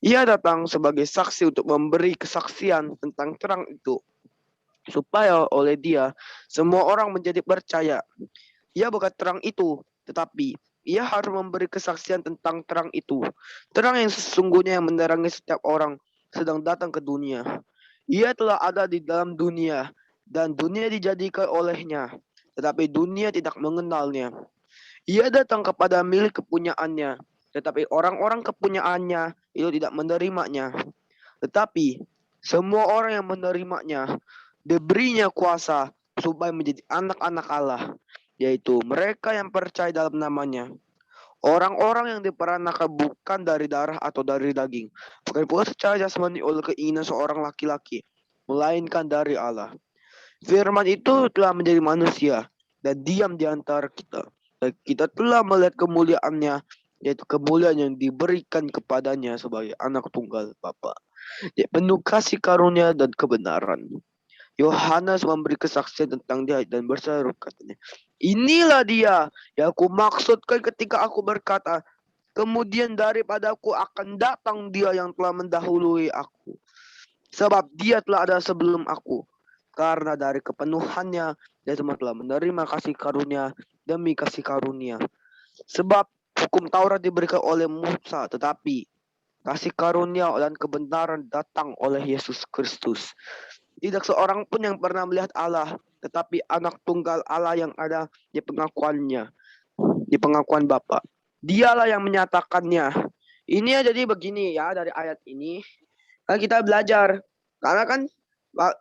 Ia datang sebagai saksi untuk memberi kesaksian tentang terang itu, supaya oleh Dia semua orang menjadi percaya. Ia bukan terang itu, tetapi ia harus memberi kesaksian tentang terang itu. Terang yang sesungguhnya yang menerangi setiap orang sedang datang ke dunia. Ia telah ada di dalam dunia, dan dunia dijadikan olehnya, tetapi dunia tidak mengenalnya. Ia datang kepada milik kepunyaannya, tetapi orang-orang kepunyaannya itu tidak menerimanya. Tetapi semua orang yang menerimanya diberinya kuasa supaya menjadi anak-anak Allah, yaitu mereka yang percaya dalam namanya. Orang-orang yang diperanakan bukan dari darah atau dari daging, bukan pula secara jasmani oleh keinginan seorang laki-laki, melainkan dari Allah. Firman itu telah menjadi manusia dan diam di antara kita. Dan kita telah melihat kemuliaannya, yaitu kemuliaan yang diberikan kepadanya sebagai anak tunggal Bapa, penuh kasih karunia dan kebenaran. Yohanes memberi kesaksian tentang Dia dan berseru katanya, inilah Dia yang aku maksudkan ketika aku berkata, kemudian daripadaku akan datang Dia yang telah mendahului aku, sebab Dia telah ada sebelum aku. Karena dari kepenuhannya Dia semua telah menerima kasih karunia demi kasih karunia. Sebab hukum Taurat diberikan oleh Musa, tetapi kasih karunia dan kebenaran datang oleh Yesus Kristus. Tidak seorang pun yang pernah melihat Allah, tetapi anak tunggal Allah yang ada di pengakuannya, di pengakuan Bapa. Dialah yang menyatakannya. Ini jadi begini ya, dari ayat ini kan kita belajar. Karena kan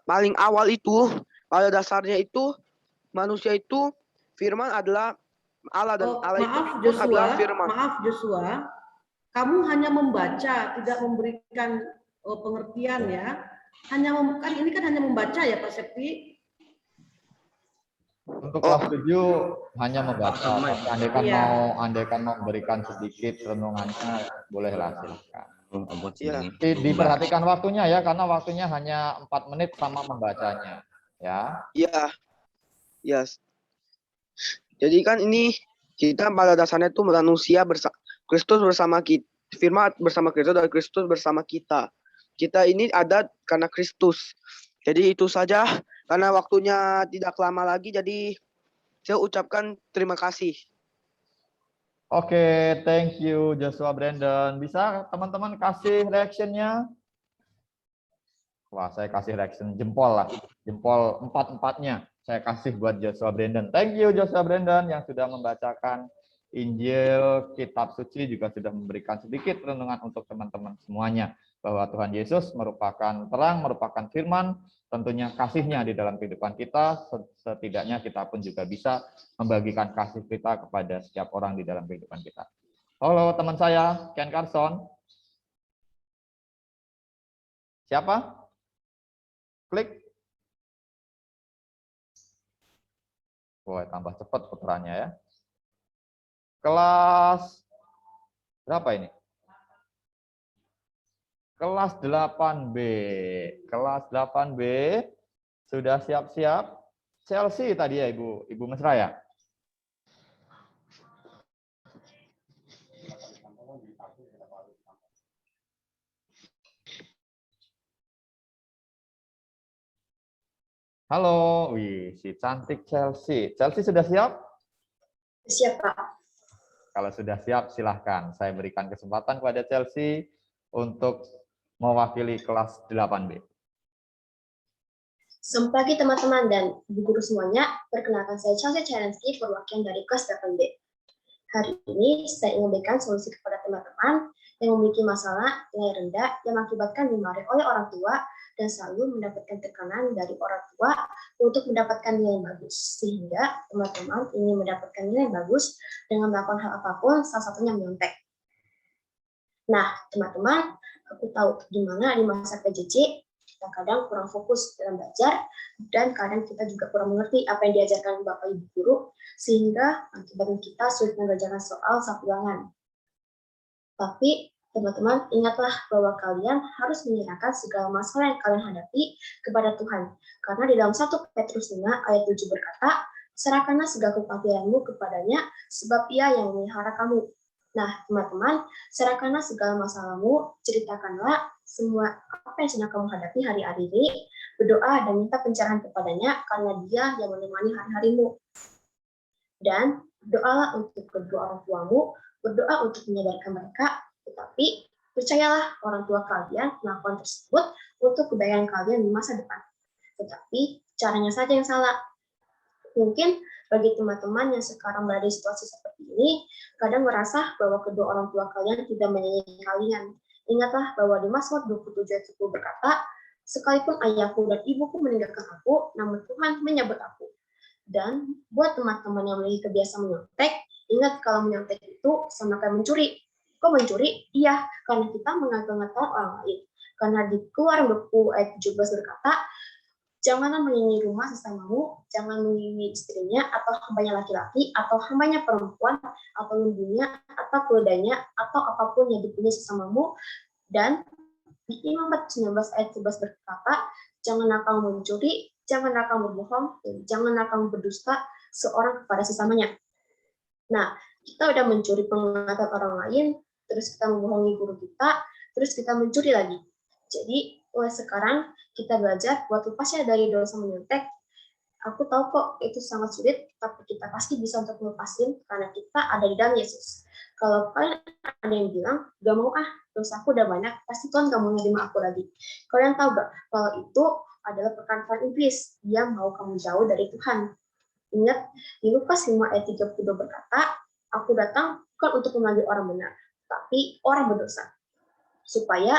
paling awal itu, pada dasarnya itu manusia itu firman adalah Allah, dan Allah itu adalah firman. Maaf Joshua, kamu hanya membaca, tidak memberikan pengertian ya. Kan ini kan hanya membaca ya Pak Septi. Untuk kelas 7 hanya membaca. Tapi andaikan mau memberikan sedikit renungannya, bolehlah silakan. Diperhatikan waktunya ya, karena waktunya hanya 4 menit sama membacanya. Ya. Iya. Yes. Jadi kan ini kita pada dasarnya itu manusia Kristus bersama kita, firman bersama Kristus dan Kristus bersama kita. Kita ini ada karena Kristus. Jadi itu saja, karena waktunya tidak lama lagi, jadi saya ucapkan terima kasih. Oke, thank you Joshua Brandon. Bisa teman-teman kasih reaction-nya? Wah, saya kasih reaction jempol lah. Jempol 4-4-nya. Saya kasih buat Joshua Brandon. Thank you Joshua Brandon yang sudah membacakan Injil, kitab suci, juga sudah memberikan sedikit renungan untuk teman-teman semuanya. Bahwa Tuhan Yesus merupakan terang, merupakan firman, tentunya kasihnya di dalam kehidupan kita, setidaknya kita pun juga bisa membagikan kasih kita kepada setiap orang di dalam kehidupan kita. Halo teman saya, Ken Carson. Siapa? Klik. Wah, tambah cepat puterannya ya. Kelas berapa ini? Kelas 8B. Kelas 8B sudah siap-siap. Chelsea tadi ya Ibu Mesra ya? Halo, wih, si cantik Chelsea. Chelsea sudah siap? Siap, Pak. Kalau sudah siap, silahkan. Saya berikan kesempatan kepada Chelsea untuk mewakili kelas 8B. Selamat pagi teman-teman dan ibu guru semuanya. Perkenalkan saya Chelsea Cherensky, perwakilan dari kelas 8B. Hari ini saya ingin memberikan solusi kepada teman-teman yang memiliki masalah nilai rendah yang mengakibatkan dimarahi oleh orang tua dan selalu mendapatkan tekanan dari orang tua untuk mendapatkan nilai bagus. Sehingga teman-teman ingin mendapatkan nilai bagus dengan melakukan hal apapun, salah satunya menyontek. Nah, teman-teman, aku tahu gimana di masa PJJ kita kadang kurang fokus dalam belajar dan kadang kita juga kurang mengerti apa yang diajarkan Bapak Ibu guru sehingga akibatnya kita sulit mengerjakan soal ulangan. Tapi teman-teman ingatlah bahwa kalian harus menyerahkan segala masalah yang kalian hadapi kepada Tuhan. Karena di dalam 1 Petrus 5 ayat 7 berkata, serahkanlah segala kekhawatiranmu kepadanya sebab Ia yang memelihara kamu. Nah, teman-teman, serahkanlah segala masalahmu, ceritakanlah semua apa yang sedang kamu hadapi hari-hari ini, berdoa dan minta pencerahan kepadanya karena Dia yang menemani hari-harimu. Dan berdoalah untuk kedua orang tuamu, berdoa untuk menyadarkan mereka, tetapi percayalah orang tua kalian melakukan tersebut untuk kebaikan kalian di masa depan. Tetapi caranya saja yang salah. Mungkin bagi teman-teman yang sekarang berada di situasi seperti ini, kadang merasa bahwa kedua orang tua kalian tidak menyayangi kalian. Ingatlah bahwa di Mazmur 27 ayat 10 berkata, sekalipun ayahku dan ibuku meninggalkan aku, namun Tuhan menyebut aku. Dan buat teman-teman yang memiliki kebiasaan menyontek, ingat kalau menyontek itu sama kayak mencuri. Kok mencuri? Iya, karena kita mengata-ngatain orang lain. Karena di Keluaran 20 ayat 17 berkata, janganlah mengingingi rumah sesamamu, jangan mengingingi istrinya, atau hambanya laki-laki, atau hambanya perempuan, atau lembunya, atau keledainya, atau apapun yang dipunyai sesamamu. Dan di Imam 19 ayat 11 berkata, janganlah kamu mencuri, janganlah kamu berbohong, dan janganlah kamu berdusta seorang kepada sesamanya. Nah, kita udah mencuri penglihatan orang lain, terus kita membohongi guru kita, terus kita mencuri lagi. Jadi, mulai sekarang kita belajar buat lepasnya dari dosa menyontek. Aku tahu kok itu sangat sulit, tapi kita pasti bisa untuk melepasin karena kita ada di dalam Yesus. Kalau kalian ada yang bilang, gak mau dosaku udah banyak, pasti Tuhan gak mau menerima aku lagi. Kalian tahu gak, kalau itu adalah perkataan iblis, dia mau kamu jauh dari Tuhan. Ingat, di Lukas 5 ayat 32 berkata, aku datang bukan untuk memanggil orang benar, tapi orang berdosa, supaya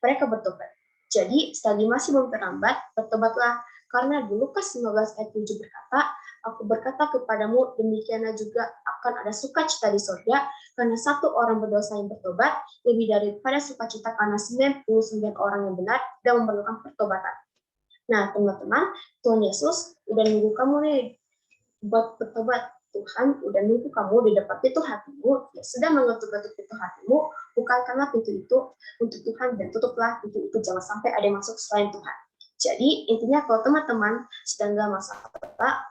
mereka bertobat. Jadi, selagi masih belum terlambat, bertobatlah. Karena di Lukas 15 ayat 7 berkata, aku berkata kepadamu, demikianlah juga akan ada sukacita di surga, karena satu orang berdosa yang bertobat, lebih daripada sukacita karena 99 orang yang benar dan memerlukan pertobatan. Nah, teman-teman, Tuhan Yesus udah nunggu kamu nih buat bertobat. Tuhan udah nunggu kamu di depan pintu hatimu, yang sedang mengetuk-ketuk pintu hatimu, bukakanlah pintu itu untuk Tuhan dan tutuplah pintu itu, jangan sampai ada yang masuk selain Tuhan. Jadi intinya kalau teman-teman sedang dalam masalah,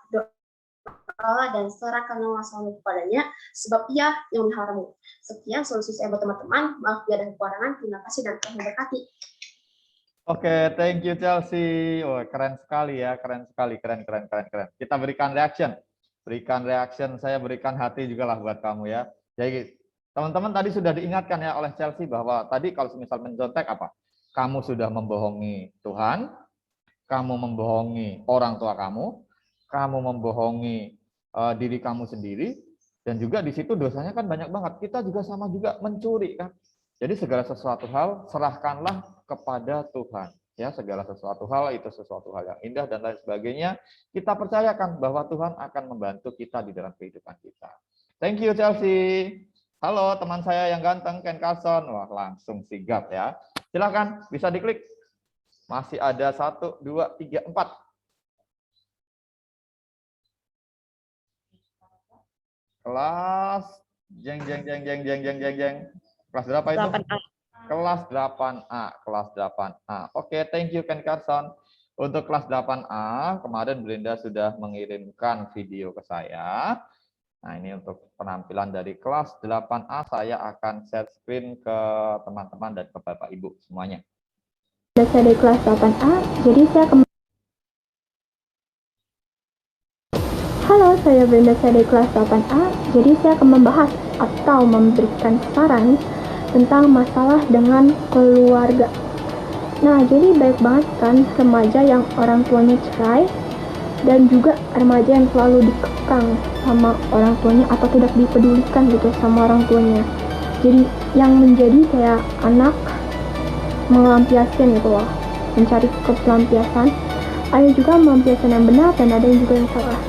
doalah dan serahkanlah masalahmu kepadanya, sebab Ia yang memeliharamu. Sekian solusi saya buat teman-teman. Maaf bila ada kekurangan. Terima kasih dan Tuhan memberkati. Oke, thank you Chelsea. Oh, keren sekali ya, keren sekali, keren. Kita berikan reaction, saya berikan hati juga lah buat kamu ya. Jadi teman-teman tadi sudah diingatkan ya oleh Chelsea bahwa tadi kalau misal mencontek apa? Kamu sudah membohongi Tuhan, kamu membohongi orang tua kamu membohongi diri kamu sendiri, dan juga di situ dosanya kan banyak banget. Kita juga sama juga mencuri kan. Jadi segala sesuatu hal serahkanlah kepada Tuhan. Ya, segala sesuatu hal itu sesuatu hal yang indah dan lain sebagainya. Kita percayakan bahwa Tuhan akan membantu kita di dalam kehidupan kita. Thank you Chelsea. Halo teman saya yang ganteng Ken Carson. Wah, langsung sigap ya. Silakan bisa diklik. Masih ada 1, 2, 3, 4. Kelas jeng. Kelas berapa itu? 8A. Kelas 8A. Oke, thank you Ken Carson. Untuk kelas 8A, kemarin Brenda sudah mengirimkan video ke saya. Nah, ini untuk penampilan dari kelas 8A, saya akan share screen ke teman-teman dan ke Bapak Ibu semuanya. Saya dari kelas 8A, jadi saya Halo, saya Brenda, saya dari kelas 8A, jadi saya akan membahas atau memberikan saran tentang masalah dengan keluarga. Nah, jadi baik banget kan remaja yang orang tuanya cerai, dan juga remaja yang selalu dikekang sama orang tuanya atau tidak dipedulikan gitu sama orang tuanya. Jadi yang menjadi kayak anak melampiaskan gitu loh, mencari pelampiasan. Ada juga melampiaskan yang benar dan ada yang juga yang salah.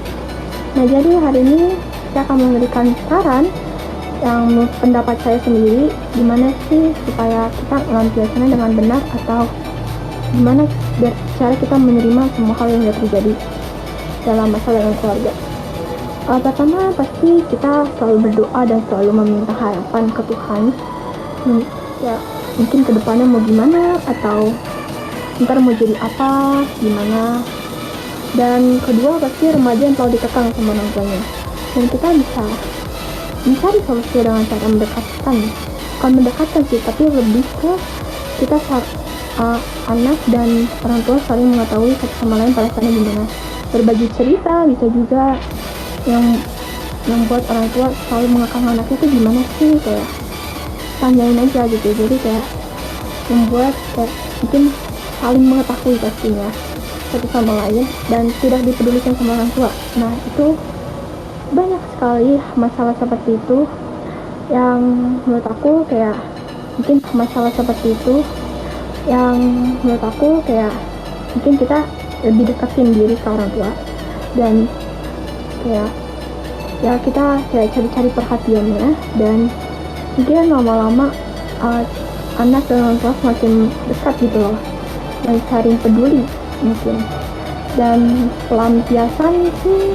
Nah, jadi hari ini saya akan memberikan saran yang menurut pendapat saya sendiri, gimana sih supaya kita melampiaskannya dengan benar, atau gimana cara kita menerima semua hal yang terjadi dalam masalah dengan keluarga. Pertama, pasti kita selalu berdoa dan selalu meminta harapan ke Tuhan. Ya, mungkin kedepannya mau gimana, atau ntar mau jadi apa, gimana. Dan kedua, pasti remaja yang selalu dikekang sama orang tuanya. Dan kita bisa mencari solusi dengan cara mendekatkan. Bukan mendekatkan sih, tapi lebih ke kita anak dan orang tua saling mengetahui satu sama lain perasaannya gimana. Berbagi cerita bisa juga yang membuat orang tua selalu mengekang anaknya itu gimana sih, kayak tanyain aja gitu. Jadi kayak membuat kayak mungkin saling mengetahui pastinya satu sama lain dan tidak dipedulikan sama orang tua. Nah, itu banyak sekali masalah seperti itu yang menurut aku kayak mungkin kita lebih deketin diri ke orang tua, dan kayak ya kita kayak cari-cari perhatiannya, dan mungkin lama-lama anak dan orang tua semakin dekat gitu loh, dan saling peduli mungkin. Dan pelampiasan sih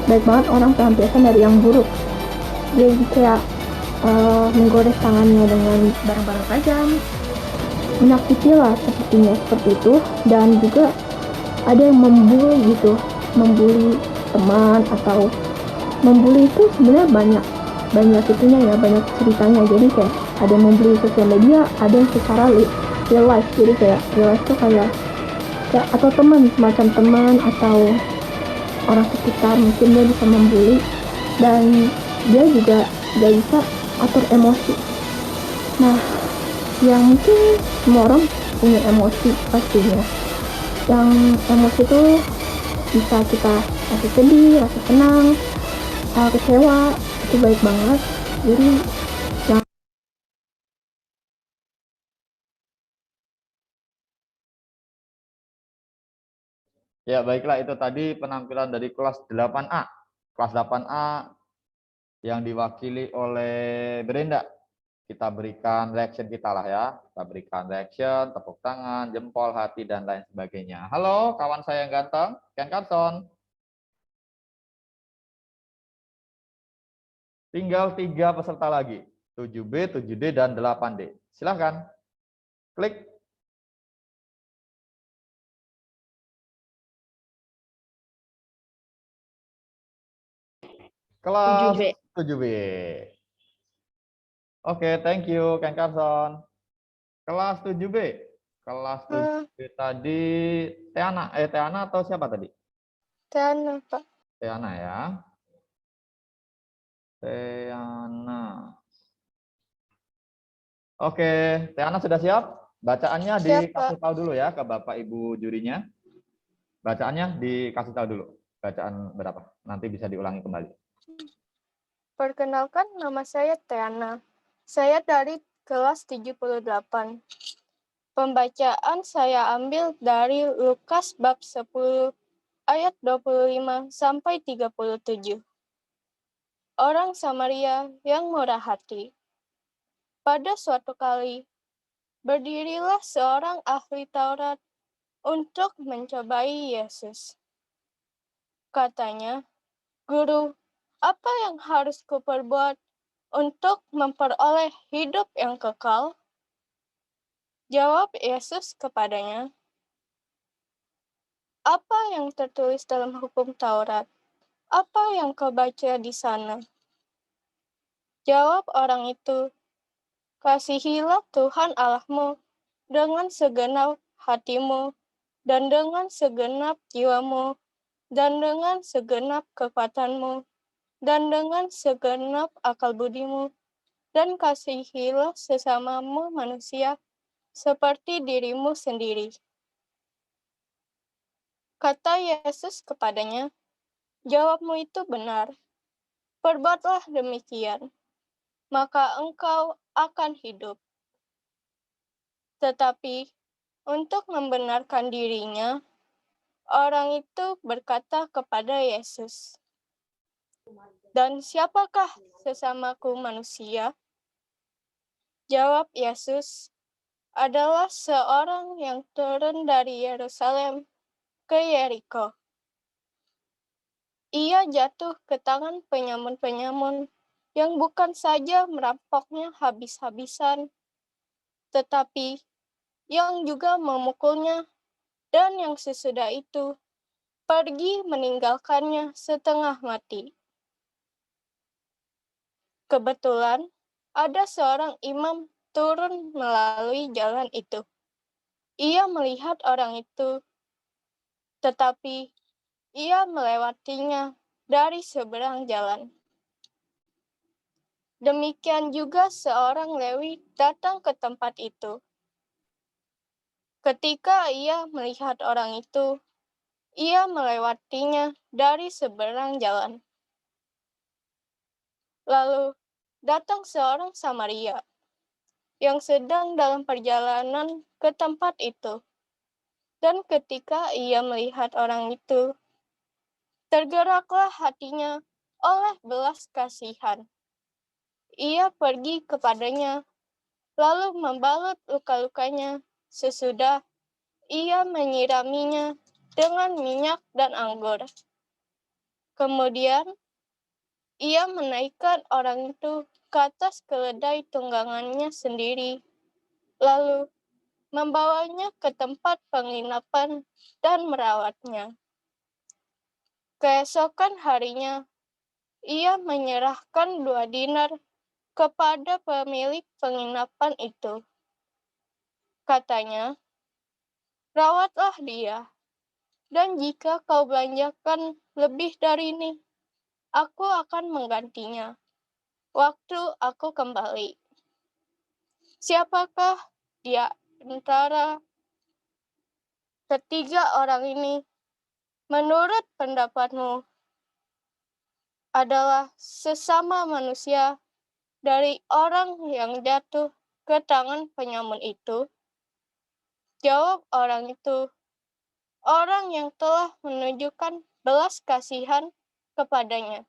baik banget orang pelampiasan dari yang buruk, jadi kayak menggores tangannya dengan barang-barang tajam, menyakiti lah sepertinya seperti itu. Dan juga ada yang membuli gitu, membuli teman, atau membuli itu sebenarnya banyak itunya ya, banyak ceritanya. Jadi kayak ada yang membuli sosial media, ada yang secara real life. Jadi kayak real life tuh kayak atau teman, semacam teman atau orang sekitar, mungkin dia bisa membuli dan dia juga gak bisa atur emosi. Nah, yang mungkin semua orang punya emosi pastinya. Yang emosi itu bisa kita rasa sedih, rasa senang, kecewa, itu baik banget. Jadi Ya, baiklah, itu tadi penampilan dari kelas 8A. Kelas 8A yang diwakili oleh Brenda. Kita berikan reaction kita lah ya. Kita berikan reaction, tepuk tangan, jempol, hati, dan lain sebagainya. Halo, kawan saya yang ganteng, Ken Carson. Tinggal 3 peserta lagi. 7B, 7D, dan 8D. Silahkan. Klik. Kelas 7B. Oke, thank you, Ken Carson. Kelas 7B. Kelas 7 tadi Teana. Teana atau siapa tadi? Teana, Pak. Teana ya. Teana. Oke, Teana sudah siap? Bacaannya dikasih tahu dulu ya ke Bapak Ibu jurinya. Bacaannya dikasih tahu dulu. Bacaan berapa? Nanti bisa diulangi kembali. Perkenalkan, nama saya Teana. Saya dari kelas 78. Pembacaan saya ambil dari Lukas bab 10 ayat 25 sampai 37. Orang Samaria yang murah hati. Pada suatu kali, berdirilah seorang ahli Taurat untuk mencobai Yesus. Katanya, "Guru, apa yang harus kuperbuat untuk memperoleh hidup yang kekal?" Jawab Yesus kepadanya, "Apa yang tertulis dalam hukum Taurat? Apa yang kau baca di sana?" Jawab orang itu, "Kasihilah Tuhan Allahmu dengan segenap hatimu, dan dengan segenap jiwamu, dan dengan segenap kekuatanmu, dan dengan segenap akal budimu, dan kasihilah sesamamu manusia seperti dirimu sendiri." Kata Yesus kepadanya, "Jawabmu itu benar. Perbuatlah demikian, maka engkau akan hidup." Tetapi untuk membenarkan dirinya, orang itu berkata kepada Yesus, "Dan siapakah sesamaku manusia?" Jawab Yesus, "Adalah seorang yang turun dari Yerusalem ke Yeriko. Ia jatuh ke tangan penyamun-penyamun yang bukan saja merampoknya habis-habisan, tetapi yang juga memukulnya, dan yang sesudah itu pergi meninggalkannya setengah mati." Kebetulan ada seorang imam turun melalui jalan itu. Ia melihat orang itu, tetapi ia melewatinya dari seberang jalan. Demikian juga seorang Lewi datang ke tempat itu. Ketika ia melihat orang itu, ia melewatinya dari seberang jalan. Lalu datang seorang Samaria yang sedang dalam perjalanan ke tempat itu. Dan ketika ia melihat orang itu, tergeraklah hatinya oleh belas kasihan. Ia pergi kepadanya, lalu membalut luka-lukanya. Sesudah ia menyiraminya dengan minyak dan anggur. Kemudian ia menaikkan orang itu ke atas keledai tunggangannya sendiri, lalu membawanya ke tempat penginapan dan merawatnya. Keesokan harinya, ia menyerahkan 2 dinar kepada pemilik penginapan itu. Katanya, "Rawatlah dia, dan jika kau belanjakan lebih dari ini, aku akan menggantinya waktu aku kembali." Siapakah di antara ketiga orang ini, menurut pendapatmu, adalah sesama manusia dari orang yang jatuh ke tangan penyamun itu? Jawab orang itu, "Orang yang telah menunjukkan belas kasihan kepadanya."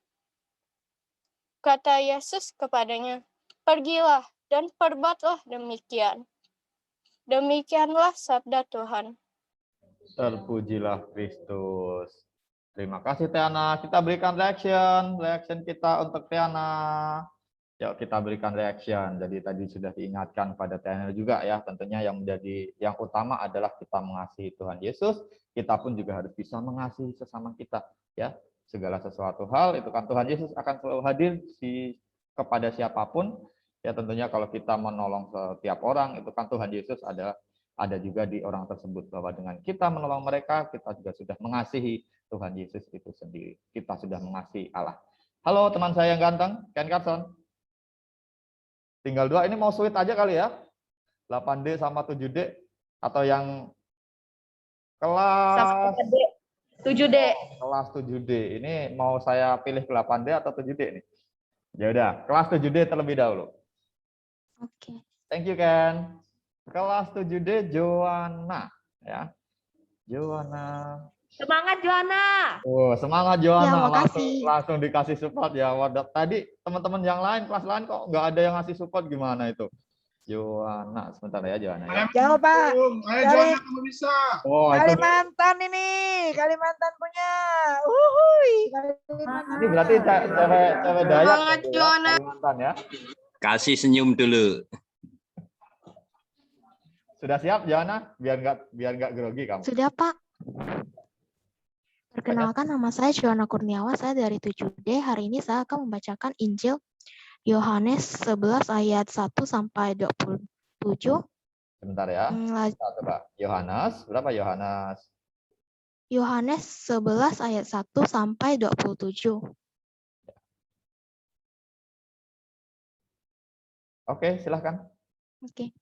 Kata Yesus kepadanya, "Pergilah dan perbuatlah demikian." Demikianlah sabda Tuhan. Terpujilah Kristus. Terima kasih Teana. Kita berikan reaction kita untuk Teana. Yuk kita berikan reaction. Jadi tadi sudah diingatkan pada Teana juga ya. Tentunya yang utama adalah kita mengasihi Tuhan Yesus. Kita pun juga harus bisa mengasihi sesama kita. Ya, segala sesuatu hal itu kan Tuhan Yesus akan selalu hadir kepada siapapun. Ya tentunya kalau kita menolong setiap orang itu kan Tuhan Yesus adalah ada juga di orang tersebut, bahwa dengan kita menolong mereka, kita juga sudah mengasihi Tuhan Yesus itu sendiri. Kita sudah mengasihi Allah. Halo teman saya yang ganteng, Ken Carson. Tinggal 2, ini mau sulit aja kali ya. 8D sama 7D, atau yang kelas 7D. Kelas 7D. Ini mau saya pilih ke 8D atau 7D nih? Ya udah, kelas 7D terlebih dahulu. Oke. Thank you, Ken. Kelas 7D Joanna, ya. Joanna. Semangat Joanna. Oh, semangat Joanna. Ya, makasih. Langsung dikasih support ya. Waduh, tadi teman-teman yang lain, kelas lain kok nggak ada yang ngasih support, gimana itu? Joanna, sebentar ya Joanna. Ya. Jauh Pak. Ayo Joanna, kamu bisa. Oh, itu Kalimantan ini, Kalimantan punya. Uhuy. ini berarti cewek Dayak. Semangat, gitu ya, Joanna. Kalimantan ya. Kasih senyum dulu. Sudah siap Joanna? Biar nggak grogi kamu. Sudah, Pak. Perkenalkan, nama saya Joanna Kurniawan, saya dari 7D. Hari ini saya akan membacakan Injil Yohanes 11 ayat 1 sampai 27. Sebentar ya. Kita coba. Yohanes, berapa Yohanes? Yohanes 11 ayat 1 sampai 27. Oke, silahkan. Oke.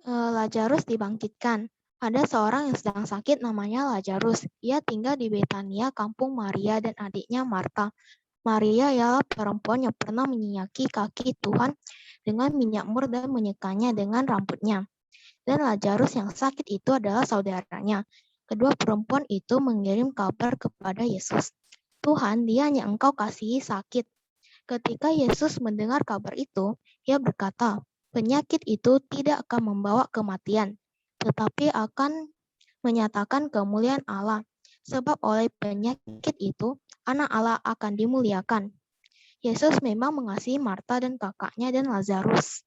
Lazarus dibangkitkan. Ada seorang yang sedang sakit namanya Lazarus. Ia tinggal di Betania, kampung Maria dan adiknya Marta. Maria ialah perempuan yang pernah menyiyaki kaki Tuhan dengan minyak mur dan menyekanya dengan rambutnya. Dan Lazarus yang sakit itu adalah saudaranya. Kedua perempuan itu mengirim kabar kepada Yesus. Tuhan, dia yang engkau kasihi sakit. Ketika Yesus mendengar kabar itu, ia berkata, penyakit itu tidak akan membawa kematian, tetapi akan menyatakan kemuliaan Allah. Sebab oleh penyakit itu, anak Allah akan dimuliakan. Yesus memang mengasihi Marta dan kakaknya dan Lazarus.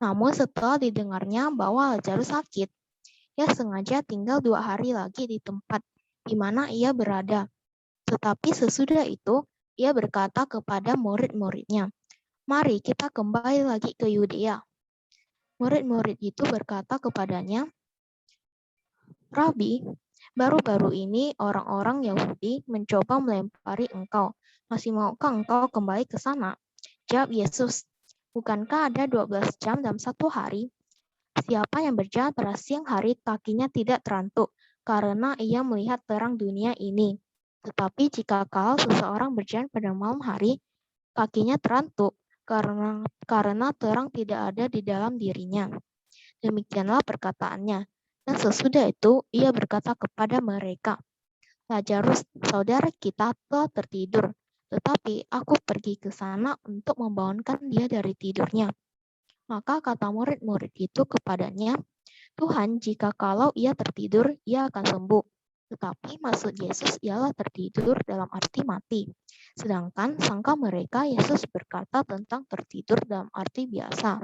Namun setelah didengarnya bahwa Lazarus sakit, ia sengaja tinggal 2 hari lagi di tempat di mana ia berada. Tetapi sesudah itu, ia berkata kepada murid-muridnya, mari kita kembali lagi ke Yudea. Murid-murid itu berkata kepadanya, Rabi, baru-baru ini orang-orang Yahudi mencoba melempari engkau. Masih maukah engkau kembali ke sana? Jawab Yesus, bukankah ada 12 jam dalam satu hari? Siapa yang berjalan pada siang hari kakinya tidak terantuk, karena ia melihat terang dunia ini. Tetapi jika kalau seseorang berjalan pada malam hari, kakinya terantuk, karena terang tidak ada di dalam dirinya. Demikianlah perkataannya. Dan sesudah itu, ia berkata kepada mereka, Lazarus, saudara kita telah tertidur, tetapi aku pergi ke sana untuk membangunkan dia dari tidurnya. Maka kata murid-murid itu kepadanya, Tuhan, jika kalau ia tertidur, ia akan sembuh. Tetapi maksud Yesus ialah tertidur dalam arti mati. Sedangkan sangka mereka Yesus berkata tentang tertidur dalam arti biasa.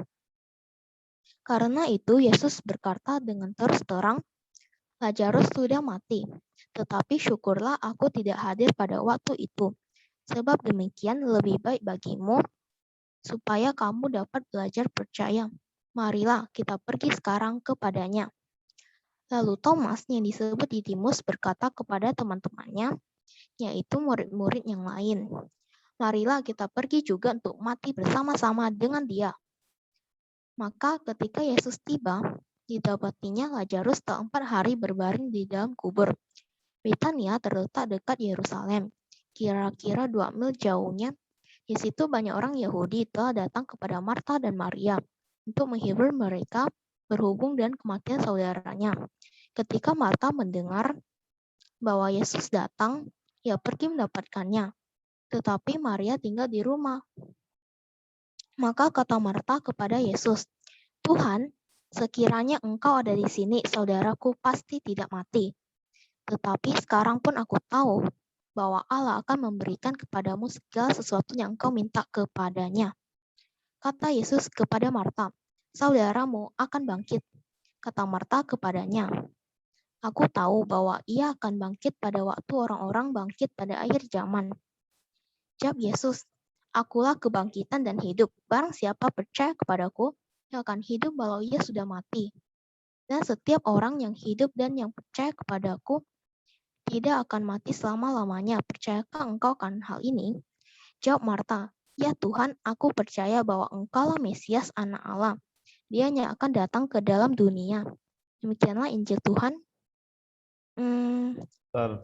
Karena itu Yesus berkata dengan terus terang, Lazarus sudah mati. Tetapi syukurlah aku tidak hadir pada waktu itu. Sebab demikian lebih baik bagimu supaya kamu dapat belajar percaya. Marilah kita pergi sekarang kepadanya. Lalu Thomas yang disebut Didimus berkata kepada teman-temannya, yaitu murid-murid yang lain, marilah kita pergi juga untuk mati bersama-sama dengan dia. Maka ketika Yesus tiba, didapatinya Lazarus telah 4 hari berbaring di dalam kubur. Betania terletak dekat Yerusalem, kira-kira 2 mil jauhnya. Di situ banyak orang Yahudi telah datang kepada Marta dan Maria untuk menghibur mereka berhubung dengan kematian saudaranya. Ketika Marta mendengar bahwa Yesus datang, ia pergi mendapatkannya. Tetapi Maria tinggal di rumah. Maka kata Marta kepada Yesus, Tuhan, sekiranya engkau ada di sini, saudaraku pasti tidak mati. Tetapi sekarang pun aku tahu bahwa Allah akan memberikan kepadamu segala sesuatu yang engkau minta kepadanya. Kata Yesus kepada Marta, saudaramu akan bangkit. Kata Marta kepadanya, aku tahu bahwa ia akan bangkit pada waktu orang-orang bangkit pada akhir zaman. Jawab Yesus, akulah kebangkitan dan hidup. Barang siapa percaya kepadaku, ia akan hidup walau ia sudah mati. Dan setiap orang yang hidup dan yang percaya kepadaku tidak akan mati selama-lamanya. Percayakah engkau akan hal ini? Jawab Marta, ya Tuhan, aku percaya bahwa engkaulah Mesias, anak Allah. Dia yang akan datang ke dalam dunia. Demikianlah Injil Tuhan.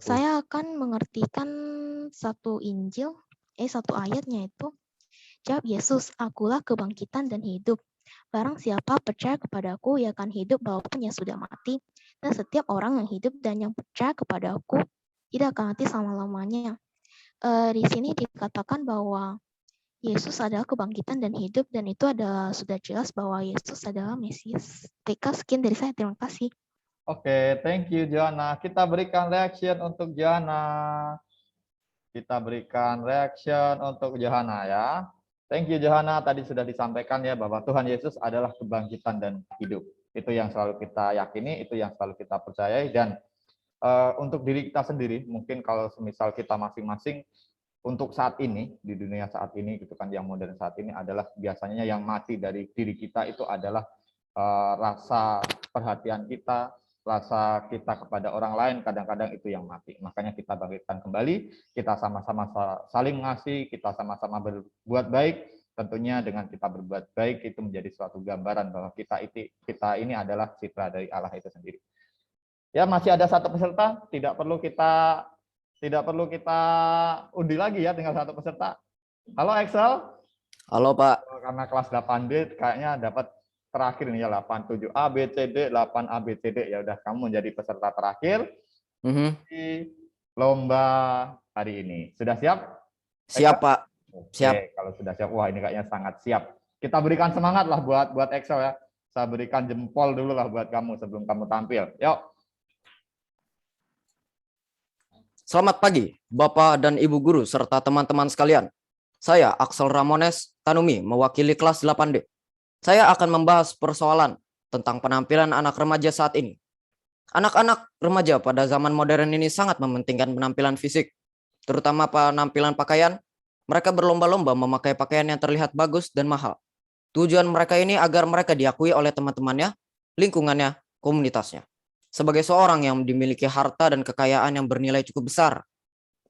Saya akan mengertikan satu ayatnya itu. Jawab Yesus, akulah kebangkitan dan hidup. Barang siapa percaya kepadaku, ia akan hidup walaupun ia sudah mati. Dan setiap orang yang hidup dan yang percaya kepadaku tidak akan mati selama-lamanya. Di sini dikatakan bahwa Yesus adalah kebangkitan dan hidup, dan itu adalah sudah jelas bahwa Yesus adalah Mesias. Sekian dari saya, terima kasih. Oke, thank you Joanna. Kita berikan reaction untuk Joanna. Kita berikan reaction untuk Johanna ya. Thank you Johanna, tadi sudah disampaikan ya bahwa Tuhan Yesus adalah kebangkitan dan hidup. Itu yang selalu kita yakini, itu yang selalu kita percayai. Dan untuk diri kita sendiri, mungkin kalau semisal kita masing-masing untuk saat ini, di dunia saat ini, gitu kan, yang modern saat ini adalah biasanya yang mati dari diri kita itu adalah rasa perhatian kita, rasa kita kepada orang lain, kadang-kadang itu yang mati. Makanya kita bangkitkan kembali, kita sama-sama saling mengasihi, kita sama-sama berbuat baik. Tentunya dengan kita berbuat baik itu menjadi suatu gambaran bahwa kita ini adalah citra dari Allah itu sendiri. Ya, masih ada satu peserta, tidak perlu kita undi lagi ya, tinggal satu peserta. Halo Excel. Halo Pak. Karena kelas 8D kayaknya dapat terakhir nih ya, 87 A B C D 8 A B C D. Ya udah, kamu menjadi peserta terakhir di lomba hari ini. Sudah siap? Siap Pak. Siap. Oke, kalau sudah siap, wah ini kayaknya sangat siap. Kita berikan semangat lah buat Excel ya. Saya berikan jempol dulu lah buat kamu sebelum kamu tampil. Yuk. Selamat pagi, Bapak dan Ibu Guru, serta teman-teman sekalian. Saya Axel Ramones Tanumi, mewakili kelas 8D. Saya akan membahas persoalan tentang penampilan anak remaja saat ini. Anak-anak remaja pada zaman modern ini sangat mementingkan penampilan fisik, terutama penampilan pakaian. Mereka berlomba-lomba memakai pakaian yang terlihat bagus dan mahal. Tujuan mereka ini agar mereka diakui oleh teman-temannya, lingkungannya, komunitasnya. Sebagai seorang yang dimiliki harta dan kekayaan yang bernilai cukup besar,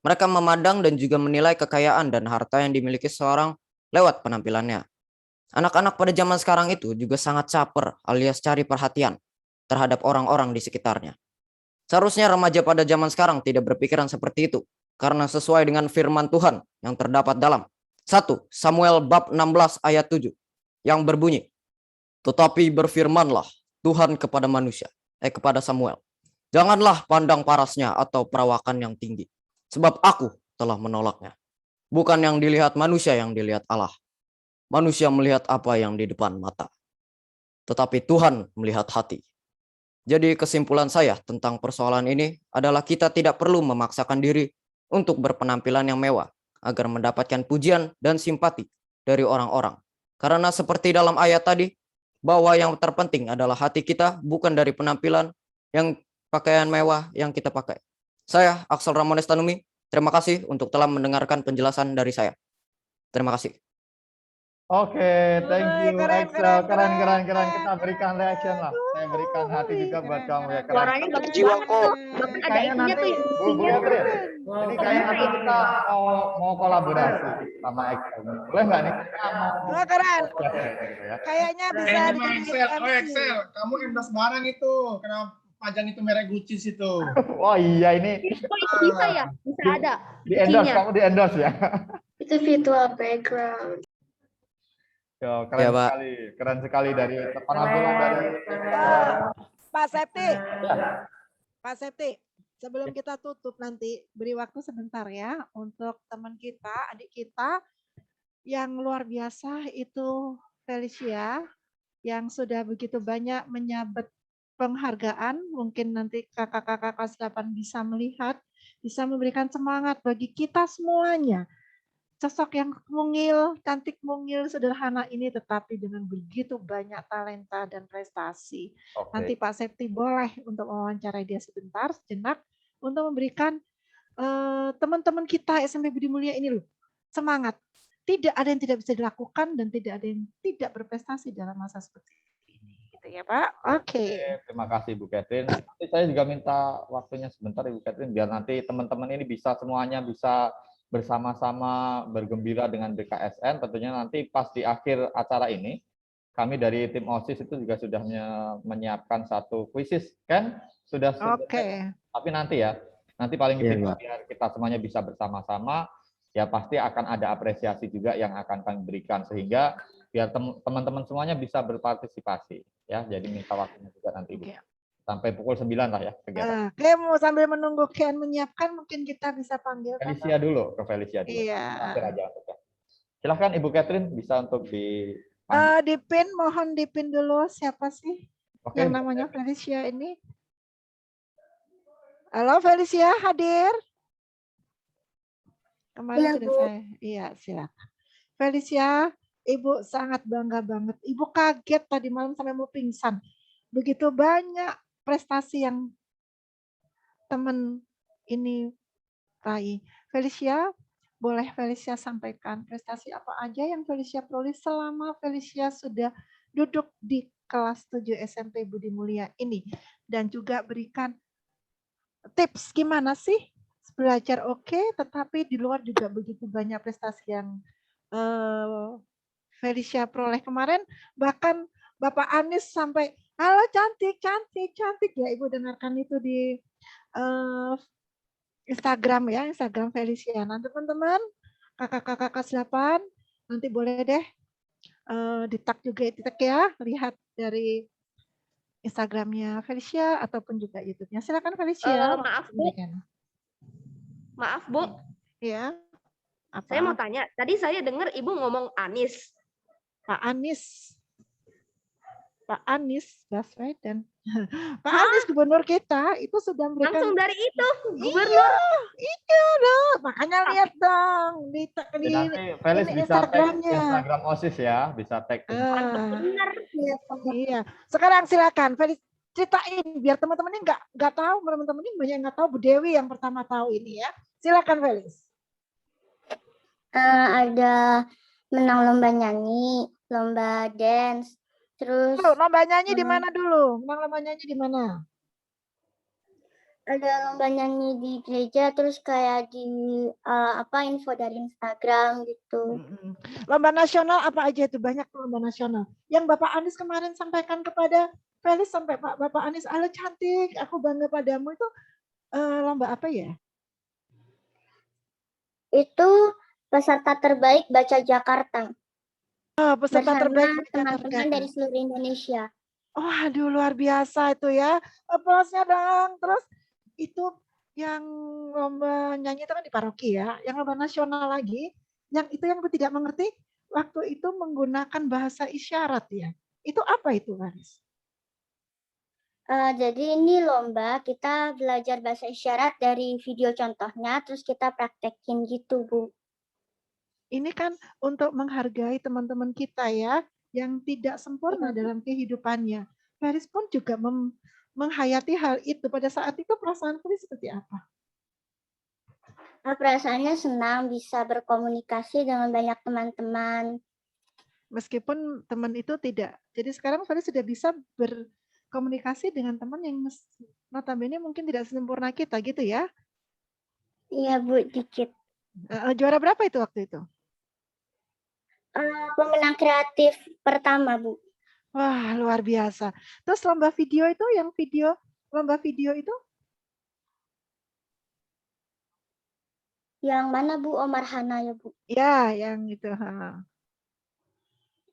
mereka memandang dan juga menilai kekayaan dan harta yang dimiliki seorang lewat penampilannya. Anak-anak pada zaman sekarang itu juga sangat caper alias cari perhatian terhadap orang-orang di sekitarnya. Seharusnya remaja pada zaman sekarang tidak berpikiran seperti itu, karena sesuai dengan firman Tuhan yang terdapat dalam 1 Samuel bab 16 ayat 7 yang berbunyi, tetapi berfirmanlah Tuhan kepada kepada Samuel, janganlah pandang parasnya atau perawakan yang tinggi, sebab aku telah menolaknya. Bukan yang dilihat manusia yang dilihat Allah. Manusia melihat apa yang di depan mata, tetapi Tuhan melihat hati. Jadi kesimpulan saya tentang persoalan ini adalah kita tidak perlu memaksakan diri untuk berpenampilan yang mewah agar mendapatkan pujian dan simpati dari orang-orang. Karena seperti dalam ayat tadi, bahwa yang terpenting adalah hati kita, bukan dari penampilan yang pakaian mewah yang kita pakai. Saya Axel Ramones Tanumi, terima kasih untuk telah mendengarkan penjelasan dari saya. Terima kasih. Oke, thank you Excel. Keren. Kita berikan reaction lah. Saya berikan hati juga buat kamu ya. Keren. Suaranya bagus jiwaku. Kayaknya nanti jadi kayaknya nanti kita mau kolaborasi sama Excel. Boleh nggak nih? Keren. Kayaknya bisa Excel, kamu endorse barang itu. Kenapa pajang itu merek Gucci situ? Wah iya ini. Bisa ya? Bisa ada. Di endorse, kamu di endorse ya? Itu virtual background. Yo, keren sekali dari penampilan dari Pak Septi. Pak Septi, sebelum kita tutup nanti beri waktu sebentar ya untuk teman kita, adik kita yang luar biasa itu Felicia yang sudah begitu banyak menyabet penghargaan. Mungkin nanti kakak-kakak kelas 8 bisa melihat, bisa memberikan semangat bagi kita semuanya. Sosok yang mungil, cantik mungil, sederhana ini tetapi dengan begitu banyak talenta dan prestasi. Oke. Nanti Pak Septi boleh untuk mewawancarai dia sejenak untuk memberikan teman-teman kita SMP Budi Mulia ini loh semangat. Tidak ada yang tidak bisa dilakukan dan tidak ada yang tidak berprestasi dalam masa seperti ini. gitu ya Pak. Oke. Terima kasih Bu Catherine. Nanti saya juga minta waktunya sebentar Ibu Catherine biar nanti teman-teman ini bisa semuanya bisa bersama-sama bergembira dengan BKSN. Tentunya nanti pas di akhir acara ini kami dari tim OSIS itu juga sudah menyiapkan satu kuisis kan? Sudah. Oke. Tapi nanti ya, nanti paling tidak biar kita semuanya bisa bersama-sama, ya pasti akan ada apresiasi juga yang akan kami berikan sehingga biar teman-teman semuanya bisa berpartisipasi ya. Jadi minta waktunya juga nanti Ibu. Sampai pukul 9 lah ya kegiatan. Oke, mau sambil menunggu Kian menyiapkan mungkin kita bisa panggil Felicia dulu, ke Felicia dulu. Iya. Aja. Silahkan Ibu Catherine bisa untuk dipin, mohon dipin dulu siapa sih yang namanya Felicia ini? Halo Felicia, hadir? Kemarin sudah saya. Iya, silakan. Felicia, Ibu sangat bangga banget. Ibu kaget tadi malam sampai mau pingsan. Begitu banyak prestasi yang teman ini raih. Felicia, boleh Felicia sampaikan prestasi apa aja yang Felicia peroleh selama Felicia sudah duduk di kelas 7 SMP Budi Mulia ini. Dan juga berikan tips gimana sih belajar oke, tetapi di luar juga begitu banyak prestasi yang Felicia peroleh kemarin. Bahkan Bapak Anies sampai, halo cantik, cantik, cantik ya Ibu dengarkan itu di Instagram ya, Instagram Felicia. Nah teman-teman, kakak-kakak kelas 8, nanti boleh deh di-tag juga ya, lihat dari Instagramnya Felicia ataupun juga YouTube-nya. Silakan Felicia. Maaf Bu. Maaf Bu. Ya. Apa? Saya mau tanya, tadi saya dengar Ibu ngomong Anies. Pak Anies. Pak Anies Baswedan. Pak Anies gubernur kita itu sudah memberikan langsung dari itu gubernur. Iya dong, makanya lihat dong di Felis bisa tag Instagram OSIS ya, bisa tag. Benar. Iya. Sekarang silakan Felis ceritain biar teman-teman ini nggak tahu, teman-teman ini banyak yang nggak tahu. Bu Dewi yang pertama tahu ini ya. Silakan Felis. Ada menang lomba nyanyi, lomba dance. Terus lomba nyanyi di mana dulu? Lomba nyanyi di mana? Ada lomba nyanyi di gereja, terus kayak di info dari Instagram gitu. Lomba nasional apa aja itu? Banyak lomba nasional. Yang Bapak Anies kemarin sampaikan kepada Felis sampai Bapak Anies, halo cantik, aku bangga padamu itu lomba apa ya? Itu peserta terbaik Baca Jakarta. Peserta terbaik teman-teman dari seluruh Indonesia. Oh, aduh luar biasa itu ya. Aplausnya dong. Terus itu yang lomba nyanyi itu kan di paroki ya. Yang lomba nasional lagi, yang itu yang aku tidak mengerti, waktu itu menggunakan bahasa isyarat ya. Itu apa itu, Haris? Jadi ini lomba kita belajar bahasa isyarat dari video contohnya, terus kita praktekin gitu, Bu. Ini kan untuk menghargai teman-teman kita ya, yang tidak sempurna dalam kehidupannya. Felis pun juga menghayati hal itu. Pada saat itu perasaan Felis seperti apa? Perasaannya senang bisa berkomunikasi dengan banyak teman-teman. Meskipun teman itu tidak. Jadi sekarang Felis sudah bisa berkomunikasi dengan teman yang notabene mungkin tidak sempurna kita gitu ya? Iya Bu, dikit. Juara berapa itu waktu itu? Pemenang kreatif pertama, Bu. Wah, luar biasa. Terus lomba video itu, lomba video itu? Yang mana, Bu? Omar Hana ya, Bu? Ya, yang itu.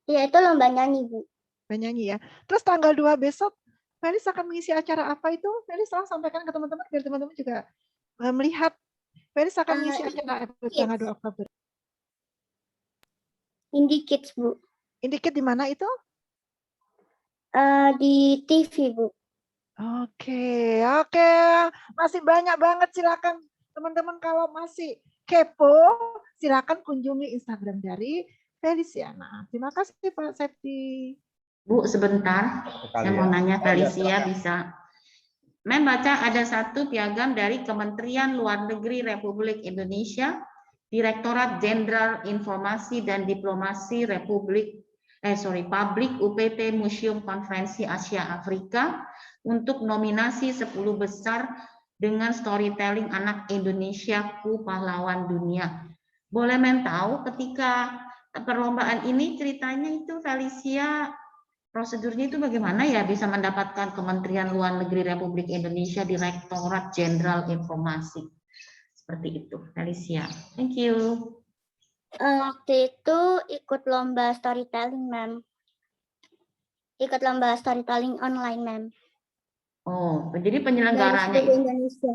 Ya, itu lomba nyanyi, Bu. Lomba nyanyi ya. Terus tanggal 2 besok, Felis akan mengisi acara apa itu? Felis tolong sampaikan ke teman-teman, biar teman-teman juga melihat. Felis akan mengisi acara tanggal 2 Oktober. Indie Kids, Bu. Indie Kids di mana itu? Di TV, Bu. Oke. Masih banyak banget, silakan teman-teman kalau masih kepo, silakan kunjungi Instagram dari Feliciana. Terima kasih Pak Septi. Bu, sebentar. Saya mau nanya Felicia bisa. Membaca ada satu piagam dari Kementerian Luar Negeri Republik Indonesia, Direktorat Jenderal Informasi dan Diplomasi Republik Publik UPT Museum Konferensi Asia Afrika untuk nominasi 10 besar dengan storytelling anak Indonesia ku pahlawan dunia. Boleh tahu ketika perlombaan ini ceritanya itu Felicia, prosedurnya itu bagaimana ya bisa mendapatkan Kementerian Luar Negeri Republik Indonesia Direktorat Jenderal Informasi? Seperti itu, Felicia. Thank you. Waktu itu ikut lomba storytelling, Ma'am. Ikut lomba storytelling online, Ma'am. Oh, jadi Dari penyelenggaranya seluruh Indonesia.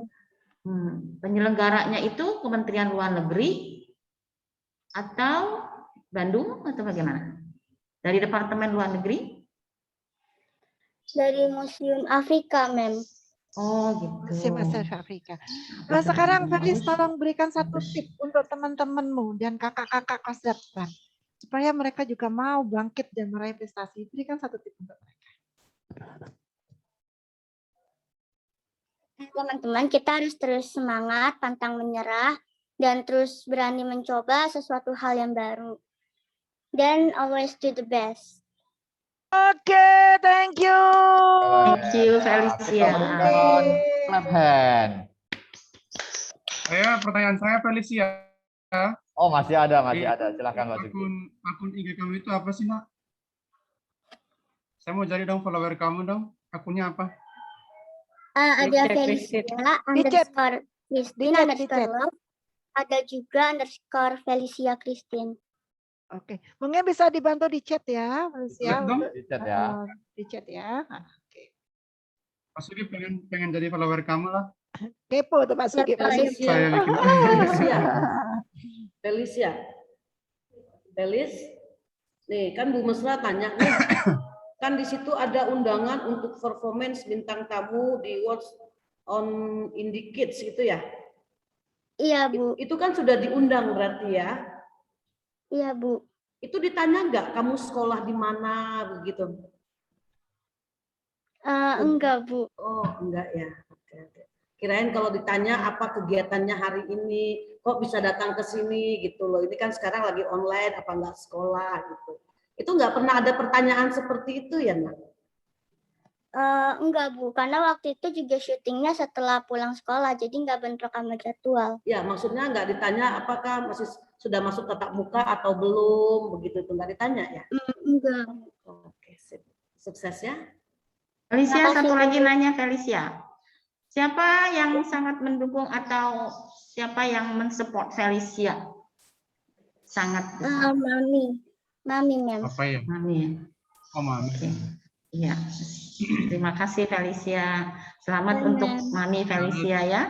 penyelenggaranya itu Kementerian Luar Negeri atau Bandung atau bagaimana? Dari Departemen Luar Negeri? Dari Museum Afrika, Ma'am. Oh, gitu. Museum Afrika. Nah, sekarang Felis tolong berikan satu tip untuk teman-temanmu dan kakak-kakak kelas 8 supaya mereka juga mau bangkit dan meraih prestasi. Berikan satu tip untuk mereka. Teman-teman, kita harus terus semangat, pantang menyerah, dan terus berani mencoba sesuatu hal yang baru. Dan always do the best. Oke, thank you. Thank you, Felicia. Clap hand. Pertanyaan saya Felicia. Oh, masih ada. Silakan Mas Sugi. Akun IG kamu itu apa sih, Nak? Saya mau jadi dong follower kamu dong. Akunnya apa? Ada Felicia underscore Christine underscore love. Ada juga underscore Felicia Christine. Oke, mungkin bisa dibantu di chat ya, Felicia. Di chat ya. Di chat ya. Oke. Mas Sugi pengen jadi follower kamu lah. Kepo tuh Pak Sugi. Saya bikin. Felis, nih kan Bu Mesra tanya nih, kan di situ ada undangan untuk performance bintang tamu di Words on Indie Kids gitu ya? Iya, Bu. Itu kan sudah diundang berarti ya? Iya, Bu. Itu ditanya nggak kamu sekolah di mana begitu? Enggak, Bu. Oh, enggak ya. Oke. Kirain kalau ditanya apa kegiatannya hari ini, kok bisa datang ke sini gitu loh. Ini kan sekarang lagi online, apa enggak sekolah gitu. Itu nggak pernah ada pertanyaan seperti itu ya, Nak? Enggak, Bu. Karena waktu itu juga syutingnya setelah pulang sekolah, jadi nggak bentrok sama jadwal. Ya, maksudnya nggak ditanya apakah masih sudah masuk tatap muka atau belum, begitu itu nggak ditanya ya? Enggak. Oke, sukses ya. Felicia, satu lagi nanya Felicia. Siapa yang sangat mendukung atau siapa yang mensupport Felicia? Sangat besar. Mami, Ma'am. Apa ya? Mami. Oh, Mami. Iya. Terima kasih Felicia. Selamat untuk Mami Felicia ya.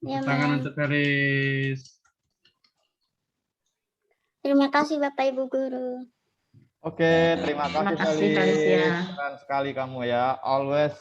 Tangan untuk Felis. Terima kasih Bapak Ibu Guru. Oke, terima Terima kasih kasih, Felicia. Keren sekali kamu ya. Always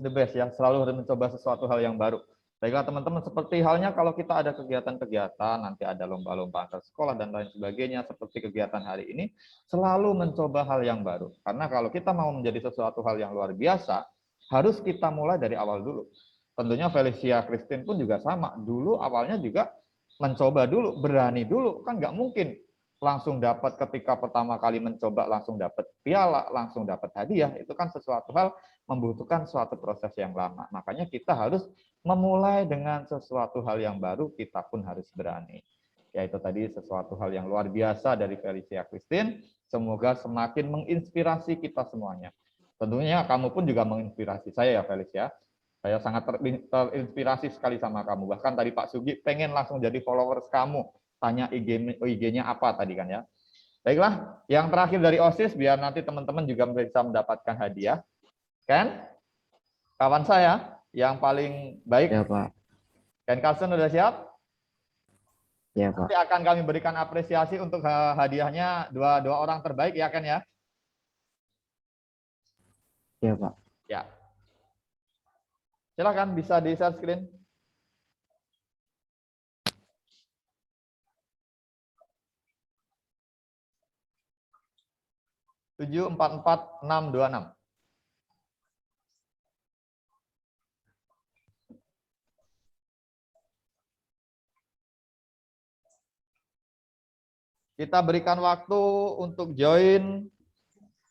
the best ya. Selalu harus mencoba sesuatu hal yang baru. Baiklah teman-teman, seperti halnya kalau kita ada kegiatan-kegiatan, nanti ada lomba-lomba antar sekolah dan lain sebagainya, seperti kegiatan hari ini, selalu mencoba hal yang baru. Karena kalau kita mau menjadi sesuatu hal yang luar biasa, harus kita mulai dari awal dulu. Tentunya Felicia Christine pun juga sama. Dulu awalnya juga mencoba dulu, berani dulu. Kan nggak mungkin langsung dapat ketika pertama kali mencoba langsung dapat piala, langsung dapat hadiah. Itu kan sesuatu hal membutuhkan suatu proses yang lama. Makanya kita harus memulai dengan sesuatu hal yang baru, kita pun harus berani. Yaitu tadi sesuatu hal yang luar biasa dari Felicia Christine. Semoga semakin menginspirasi kita semuanya. Tentunya kamu pun juga menginspirasi saya ya Felicia. Saya sangat terinspirasi sekali sama kamu. Bahkan tadi Pak Sugi pengen langsung jadi followers kamu. Tanya IG-nya apa tadi kan ya. Baiklah, yang terakhir dari OSIS biar nanti teman-teman juga bisa mendapatkan hadiah. Kan? Kawan saya yang paling baik. Ya, Pak. Ken Carlson udah siap? Ya, Pak. Nanti akan kami berikan apresiasi untuk hadiahnya dua orang terbaik ya Ken ya. Ya, Pak. Ya. Silakan bisa di share screen. Tujuh 44626. Kita berikan waktu untuk join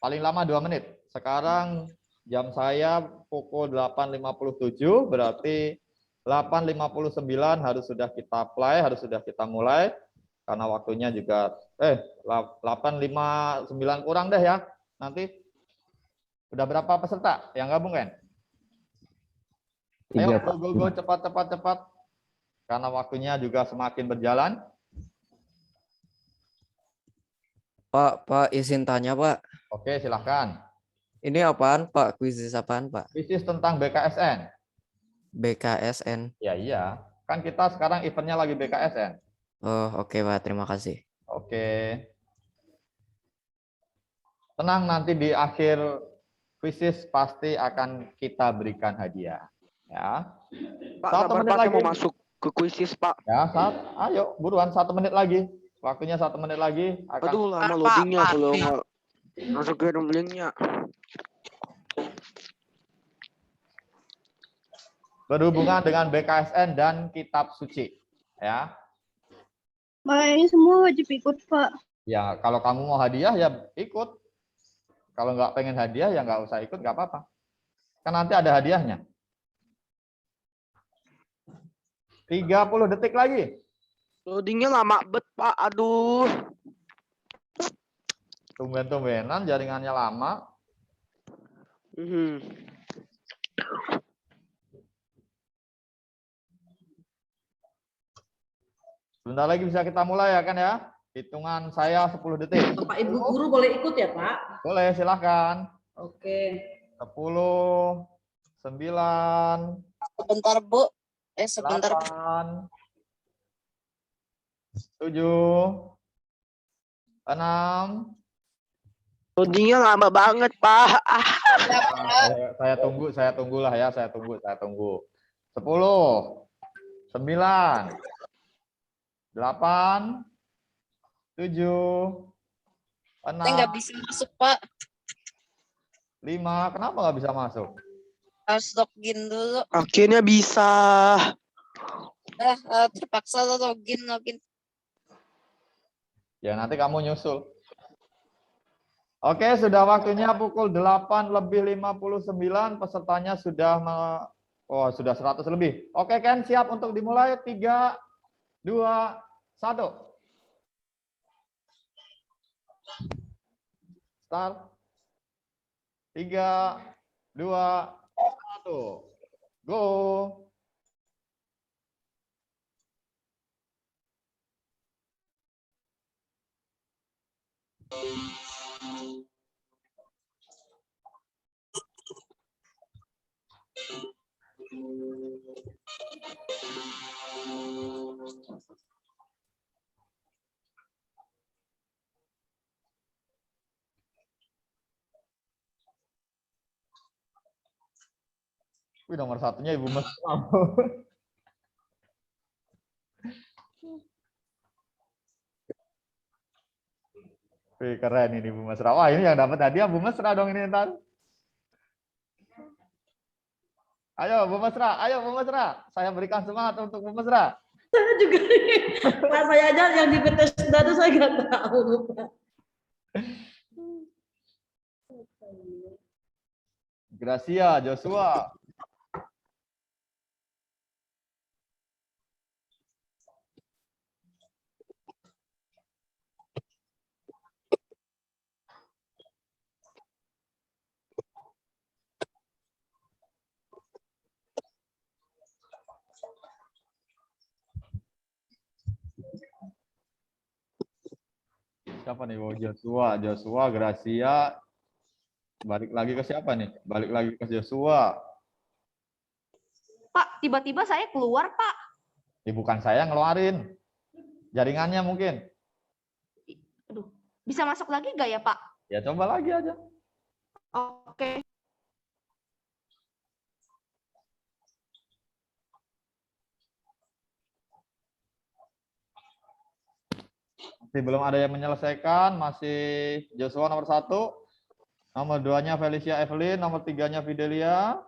paling lama 2 menit. Sekarang jam saya pukul 8.57, berarti 8.59 harus sudah kita apply, harus sudah kita mulai. Karena waktunya juga, 8.59 kurang deh ya. Nanti udah berapa peserta yang gabung kan? Ayo, go, cepat. Karena waktunya juga semakin berjalan. Pak, izin tanya, Pak. Oke, silahkan. Ini apaan, Pak? Kuisis apaan, Pak? Kuisis tentang BKSN. BKSN. Ya, iya. Kan kita sekarang eventnya lagi BKSN. Oh, oke, Pak. Terima kasih. Oke. Tenang, nanti di akhir kuisis pasti akan kita berikan hadiah. Ya. Pak, 1 sabar, menit Pak, lagi. saya mau masuk ke kuisis, Pak. Ya, ayo buruan 1 menit lagi. Waktunya 1 menit lagi. Aduh, lama loadingnya kalau nggak masukin linknya. Berhubungan dengan BKSN dan kitab suci. Ya. Makanya semua wajib ikut, Pak. Ya, kalau kamu mau hadiah ya ikut. Kalau nggak pengen hadiah ya nggak usah ikut, nggak apa-apa. Kan nanti ada hadiahnya. 30 detik lagi. Loadingnya lama bet, Pak. Aduh. Tumben-tumbenan jaringannya lama. Sebentar lagi bisa kita mulai ya kan ya. Hitungan saya 10 detik. Bapak Ibu guru boleh ikut ya, Pak? Boleh, silahkan. Oke. 10, 9. Sebentar, Bu. Sebentar. 8, 7, 6. Loadingnya lama banget, Pak. Saya tunggulah ya, saya tunggu. 10, 9, 8, 7, 6. Saya nggak bisa masuk, Pak. 5. Kenapa nggak bisa masuk? Harus login dulu. Akhirnya bisa. Terpaksa login. Ya, nanti kamu nyusul. Oke, sudah waktunya pukul 8:59. Pesertanya sudah sudah 100 lebih. Oke, Ken, siap untuk dimulai. 3, 2, 1. Start. 3, 2, 1. Go. Wih, nomor satunya Ibu Mesra. Wih, keren ini Bu Mesra. Wah, ini yang dapat hadiah Bu Mesra dong ini ntar. Ayo Bu Mesra. Saya berikan semangat untuk Bu Mesra. Saya juga Pak, saya aja yang di PT Sunda itu saya nggak tahu, Pak. Gracia, Joshua. Siapa nih? Oh, Joshua, Gracia. Balik lagi ke siapa nih? Balik lagi ke Joshua. Pak, tiba-tiba saya keluar, Pak. Bukan saya yang ngeluarin. Jaringannya mungkin. Aduh, bisa masuk lagi nggak ya, Pak? Ya coba lagi aja. Oke. Masih belum ada yang menyelesaikan. Masih Joshua nomor 1. Nomor 2-nya Felicia Evelyn. Nomor 3-nya Fidelia.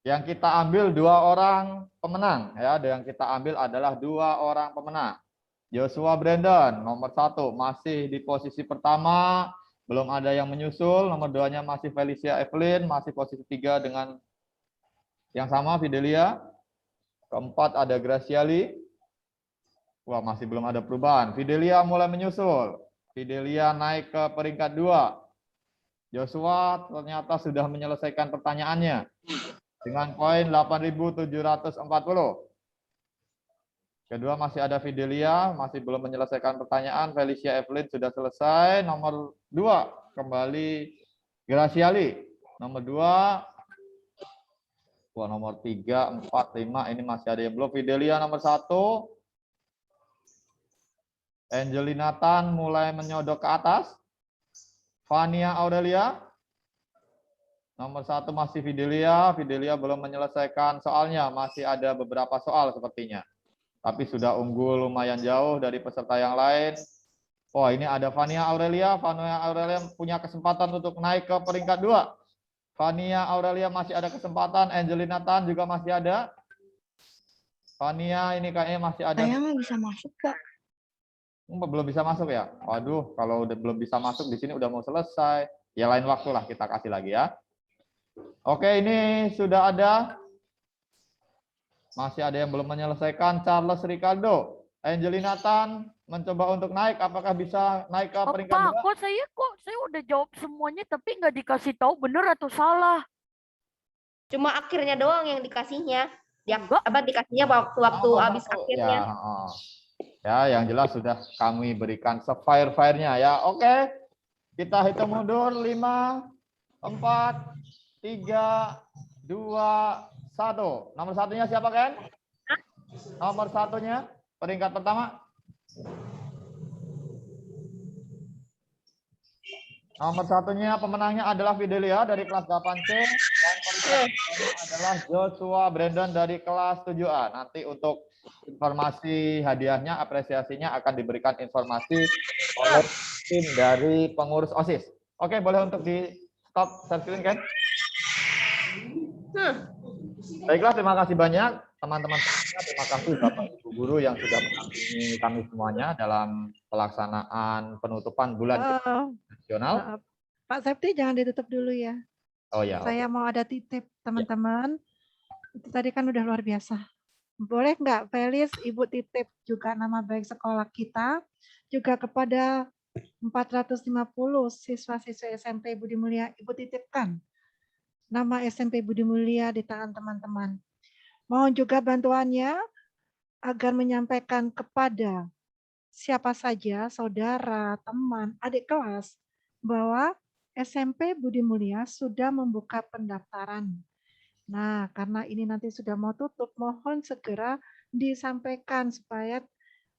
Yang kita ambil 2 orang pemenang. Ya, yang kita ambil adalah 2 orang pemenang. Joshua Brandon, nomor 1, masih di posisi pertama, belum ada yang menyusul. Nomor 2-nya masih Felicia Evelyn, masih posisi 3 dengan yang sama, Fidelia. Keempat ada Graciali. Wah, masih belum ada perubahan. Fidelia mulai menyusul. Fidelia naik ke peringkat 2. Joshua ternyata sudah menyelesaikan pertanyaannya dengan poin 8.740. Kedua masih ada Fidelia, masih belum menyelesaikan pertanyaan. Felicia Evelyn sudah selesai. Nomor 2 kembali Graciali. Nomor 2. Wah, nomor 3, 4, 5 ini masih ada yang belum. Fidelia nomor 1. Angelina Tan mulai menyodok ke atas. Fania Aurelia. Nomor 1 masih Fidelia. Fidelia belum menyelesaikan soalnya. Masih ada beberapa soal sepertinya. Tapi sudah unggul lumayan jauh dari peserta yang lain. Oh, ini ada Fania Aurelia. Fania Aurelia punya kesempatan untuk naik ke peringkat 2. Fania Aurelia masih ada kesempatan. Angelina Tan juga masih ada. Fania ini kayaknya masih ada. Saya nggak bisa masuk, Kak. Belum bisa masuk ya? Waduh, kalau udah belum bisa masuk di sini udah mau selesai. Ya lain waktu lah kita kasih lagi ya. Oke, ini sudah ada. Masih ada yang belum menyelesaikan. Charles Ricardo. Angelina Tan mencoba untuk naik. Apakah bisa naik ke peringkat 2? Kok saya udah jawab semuanya tapi nggak dikasih tahu bener atau salah. Cuma akhirnya doang yang dikasihnya. Ya, dikasihnya waktu habis akhirnya. Ya, yang jelas sudah kami berikan se-fire-fire-nya ya. Oke. Kita hitung mundur 5, 4, 3, 2, 1. Nomor 1-nya siapa, Ken? Nomor 1-nya peringkat pertama. Nomor 1-nya pemenangnya adalah Fidelia dari kelas 8C. Dan peringkat adalah Joshua Brandon dari kelas 7A. Nanti untuk informasi hadiahnya, apresiasinya akan diberikan informasi oleh tim dari pengurus OSIS. Oke, boleh untuk di stop sharing, Ken? Baiklah, terima kasih banyak teman-teman. Terima kasih Bapak Ibu Guru yang sudah mendampingi kami semuanya dalam pelaksanaan penutupan bulan nasional. Pak Septi jangan ditutup dulu ya. Oh ya. Saya mau ada titip teman-teman. Itu tadi kan udah luar biasa. Boleh nggak Felis, Ibu titip juga nama baik sekolah kita, juga kepada 450 siswa-siswa SMP Budi Mulia, Ibu titipkan nama SMP Budi Mulia di tangan teman-teman. Mohon juga bantuannya agar menyampaikan kepada siapa saja, saudara, teman, adik kelas, bahwa SMP Budi Mulia sudah membuka pendaftaran. Nah, karena ini nanti sudah mau tutup, mohon segera disampaikan supaya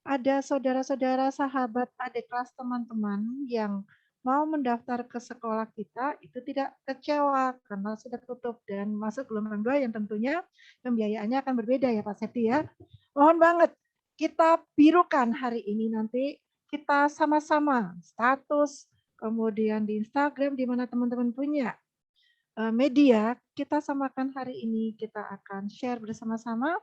ada saudara-saudara, sahabat, adik kelas teman-teman yang mau mendaftar ke sekolah kita itu tidak kecewa karena sudah tutup dan masuk gelombang 2 yang tentunya pembiayaannya akan berbeda ya Pak Septi ya. Mohon banget kita birukan hari ini, nanti kita sama-sama status, kemudian di Instagram di mana teman-teman punya media, kita samakan hari ini, kita akan share bersama-sama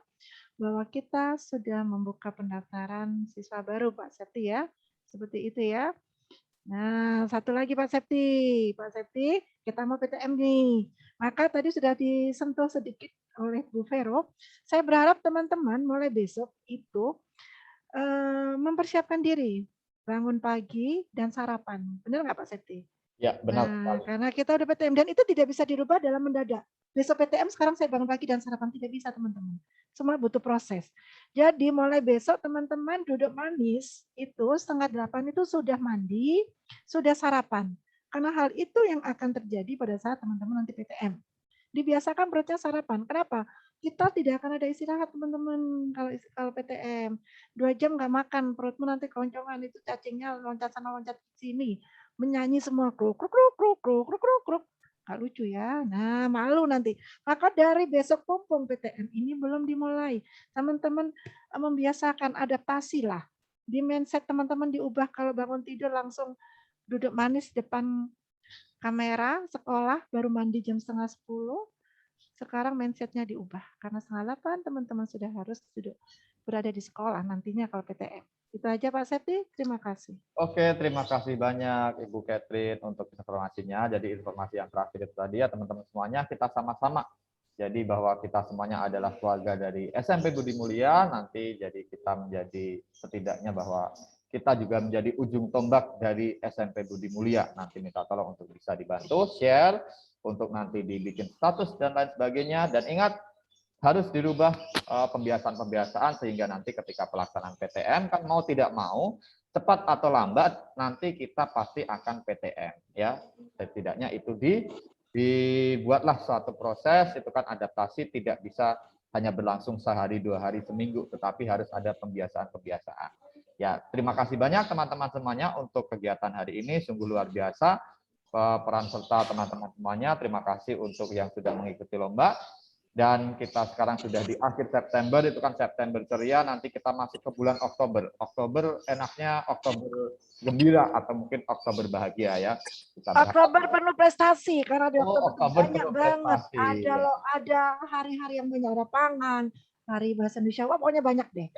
bahwa kita sudah membuka pendaftaran siswa baru Pak Septi ya. Seperti itu ya. Nah, satu lagi Pak Septi. Pak Septi, kita mau PTM nih. Maka tadi sudah disentuh sedikit oleh Bu Vero. Saya berharap teman-teman mulai besok itu mempersiapkan diri. Bangun pagi dan sarapan. Benar nggak Pak Septi? Ya, benar. Nah, karena kita udah PTM dan itu tidak bisa dirubah dalam mendadak. Besok PTM, sekarang saya bangun pagi dan sarapan, tidak bisa teman-teman. Semua butuh proses. Jadi mulai besok teman-teman duduk manis itu 7:30 itu sudah mandi, sudah sarapan. Karena hal itu yang akan terjadi pada saat teman-teman nanti PTM. Dibiasakan perutnya sarapan. Kenapa? Kita tidak akan ada istirahat teman-teman kalau PTM. 2 jam nggak makan, perutmu nanti keloncongan, itu cacingnya loncat sana loncat sini. Menyanyi semua kruk kruk kruk kruk kruk kruk kruk kruk. Nggak lucu ya. Nah, malu nanti. Maka dari besok pumpung PTM ini belum dimulai. Teman-teman membiasakan adaptasi lah. Di mindset teman-teman diubah kalau bangun tidur langsung duduk manis depan kamera sekolah, baru mandi jam 9:30. Sekarang mindsetnya diubah. Karena 7:30 teman-teman sudah harus duduk berada di sekolah nantinya kalau PTM. Itu aja Pak Septi, terima kasih. Oke, terima kasih banyak Ibu Catherine untuk informasinya. Jadi informasi yang terakhir itu tadi ya teman-teman semuanya, kita sama-sama. Jadi bahwa kita semuanya adalah keluarga dari SMP Budi Mulia, nanti jadi kita menjadi setidaknya bahwa kita juga menjadi ujung tombak dari SMP Budi Mulia. Nanti minta tolong untuk bisa dibantu, share, untuk nanti dibikin status dan lain sebagainya. Dan ingat, harus dirubah pembiasaan-pembiasaan sehingga nanti ketika pelaksanaan PTM kan mau tidak mau cepat atau lambat nanti kita pasti akan PTM ya. Setidaknya itu dibuatlah suatu proses, itu kan adaptasi tidak bisa hanya berlangsung sehari, 2 hari, seminggu, tetapi harus ada pembiasaan-pembiasaan. Ya, terima kasih banyak teman-teman semuanya untuk kegiatan hari ini, sungguh luar biasa peran serta teman-teman semuanya. Terima kasih untuk yang sudah mengikuti lomba. Dan kita sekarang sudah di akhir September, itu kan September ceria, nanti kita masuk ke bulan Oktober. Oktober enaknya Oktober gembira atau mungkin Oktober bahagia ya. Kita Oktober penuh prestasi karena di Oktober Oktober banyak penuh banget. prestasi. Ada hari-hari yang banyak, ada pangan, hari bahasa Indonesia, wah, pokoknya banyak deh.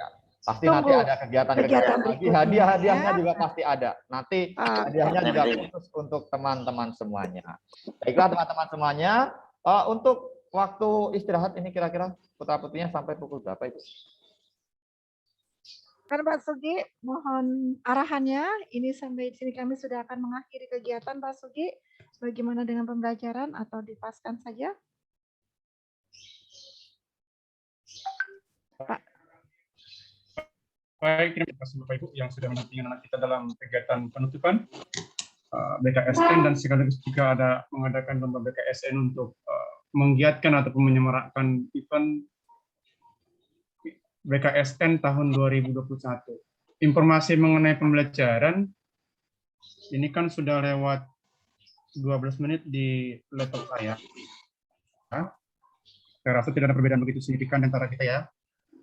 Pasti nanti ada kegiatan-kegiatan lagi, hadiah-hadiahnya juga pasti ada. Nanti hadiahnya juga khusus untuk teman-teman semuanya. Baiklah teman-teman semuanya, untuk waktu istirahat ini kira-kira putra-putrinya sampai pukul berapa Ibu? Kan Pak Sugi, mohon arahannya. Ini sampai di sini kami sudah akan mengakhiri kegiatan Pak Sugi. Bagaimana dengan pembelajaran atau dipaskan saja? Pak. Baik, terima kasih Bapak Ibu yang sudah mendampingi anak kita dalam kegiatan penutupan BKSN, dan sekaligus juga ada mengadakan lomba BKSN untuk menggiatkan ataupun menyemarakkan event BKSN tahun 2021. Informasi mengenai pembelajaran ini kan sudah lewat 12 menit di laptop saya. Saya rasa tidak ada perbedaan begitu signifikan antara kita ya.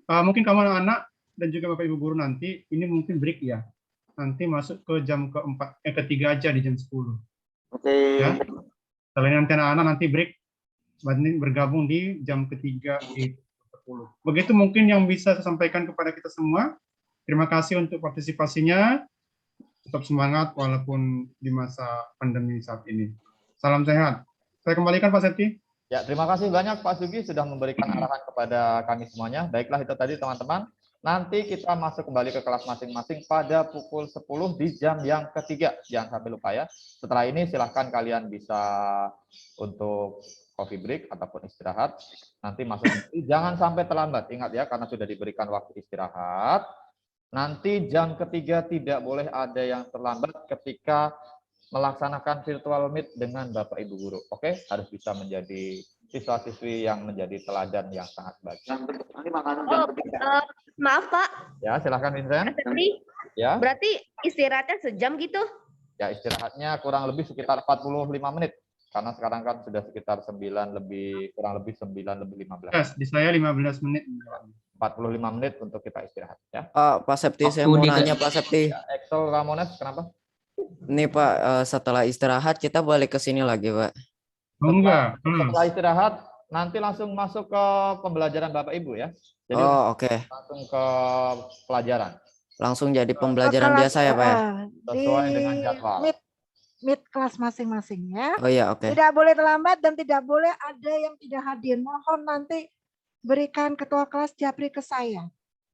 Mungkin kamu anak-anak dan juga Bapak Ibu guru nanti ini mungkin break ya. Nanti masuk ke jam ketiga aja di jam 10. Oke. Ya. Selain nanti anak-anak nanti break bergabung di jam ketiga di 10. Begitu mungkin yang bisa saya sampaikan kepada kita semua. Terima kasih untuk partisipasinya. Tetap semangat walaupun di masa pandemi saat ini. Salam sehat. Saya kembalikan Pak Septi. Ya, terima kasih banyak Pak Sugi sudah memberikan arahan kepada kami semuanya. Baiklah itu tadi teman-teman. Nanti kita masuk kembali ke kelas masing-masing pada pukul 10 di jam yang ketiga. Jangan sampai lupa ya. Setelah ini silahkan kalian bisa untuk coffee break ataupun istirahat. Nanti masuk, jangan sampai terlambat. Ingat ya, karena sudah diberikan waktu istirahat. Nanti jam ketiga tidak boleh ada yang terlambat ketika melaksanakan virtual meet dengan Bapak Ibu guru. Oke, harus bisa menjadi siswa-siswi yang menjadi teladan yang sangat baik. Maaf Pak. Ya, silahkan Vincent. Ya. Berarti istirahatnya sejam gitu? Ya, istirahatnya kurang lebih sekitar 45 menit. Karena sekarang kan sudah sekitar 9 lebih, kurang lebih 9 lebih 15. Yes, di saya 15 menit. 45 menit untuk kita istirahat ya. Pak Septi, saya mau nanya Pak Septi. Ya, Axel Ramones, kenapa? Nih Pak, setelah istirahat kita balik ke sini lagi Pak. Enggak. Setelah istirahat nanti langsung masuk ke pembelajaran Bapak Ibu ya. Jadi oke. Langsung ke pelajaran. Langsung jadi pembelajaran biasa ya Pak ya? Sesuai dengan jadwal. Meet kelas masing-masing ya. Oh iya, oke. Tidak boleh terlambat dan tidak boleh ada yang tidak hadir. Mohon nanti berikan ketua kelas japri ke saya.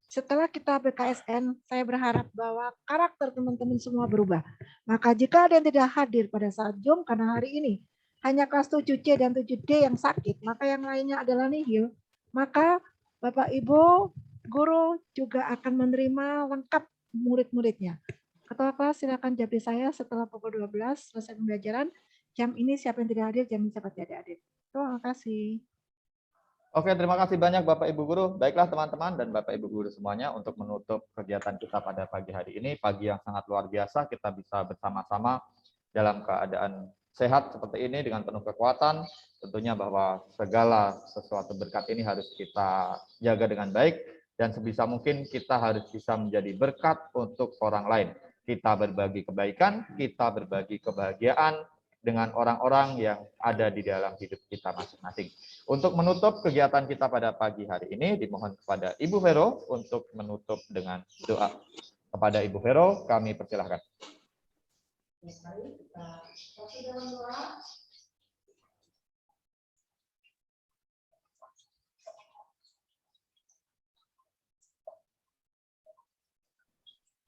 Setelah kita BKSN, saya berharap bahwa karakter teman-teman semua berubah. Maka jika ada yang tidak hadir pada saat Zoom karena hari ini hanya kelas 7C dan 7D yang sakit, maka yang lainnya adalah nihil, maka Bapak Ibu guru juga akan menerima lengkap murid-muridnya. Ketua kelas silakan japri saya setelah pukul 12 selesai pembelajaran. Jam ini siapa yang tidak hadir, jam ini siapa tidak hadir. Terima kasih. Oke, terima kasih banyak Bapak Ibu guru. Baiklah teman-teman dan Bapak Ibu guru semuanya untuk menutup kegiatan kita pada pagi hari ini. Pagi yang sangat luar biasa, kita bisa bersama-sama dalam keadaan sehat seperti ini dengan penuh kekuatan. Tentunya bahwa segala sesuatu berkat ini harus kita jaga dengan baik. Dan sebisa mungkin kita harus bisa menjadi berkat untuk orang lain. Kita berbagi kebaikan, kita berbagi kebahagiaan dengan orang-orang yang ada di dalam hidup kita masing-masing. Untuk menutup kegiatan kita pada pagi hari ini, dimohon kepada Ibu Vero untuk menutup dengan doa. Kepada Ibu Vero, kami persilahkan.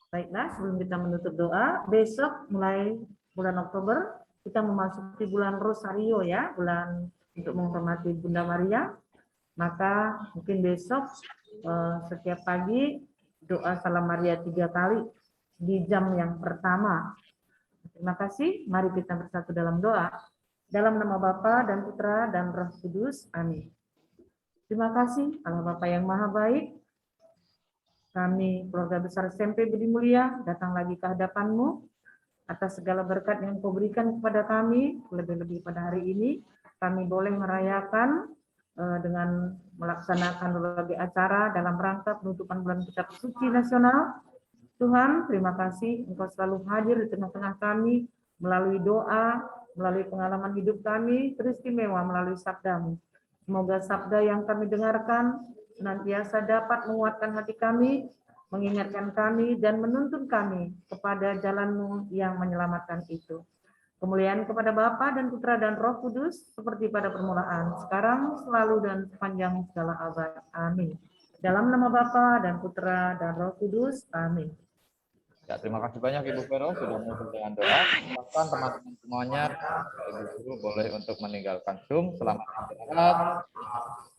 Baiklah, sebelum kita menutup doa, besok mulai bulan Oktober kita memasuki bulan Rosario ya, bulan untuk menghormati Bunda Maria. Maka mungkin besok setiap pagi doa Salam Maria 3 kali di jam yang pertama. Terima kasih. Mari kita bersatu dalam doa. Dalam nama Bapa dan Putra dan Roh Kudus. Amin. Terima kasih Allah Bapa yang Maha Baik. Kami, keluarga besar SMP Budi Mulia, datang lagi ke hadapan-Mu atas segala berkat yang Kau berikan kepada kami, lebih-lebih pada hari ini, kami boleh merayakan dengan melaksanakan berbagai acara dalam rangka penutupan bulan Kitab Suci Nasional. Tuhan, terima kasih Engkau selalu hadir di tengah-tengah kami, melalui doa, melalui pengalaman hidup kami, teristimewa melalui sabda-Mu. Semoga sabda yang kami dengarkan senantiasa dapat menguatkan hati kami, mengingatkan kami, dan menuntun kami kepada jalan-Mu yang menyelamatkan itu. Kemuliaan kepada Bapa dan Putra dan Roh Kudus, seperti pada permulaan, sekarang, selalu, dan sepanjang segala abad. Amin. Dalam nama Bapa dan Putra dan Roh Kudus. Amin. Ya, terima kasih banyak Ibu Vero sudah menutup dengan doa. Silakan teman-teman semuanya, Ibu Guru boleh untuk meninggalkan Zoom. Selamat istirahat,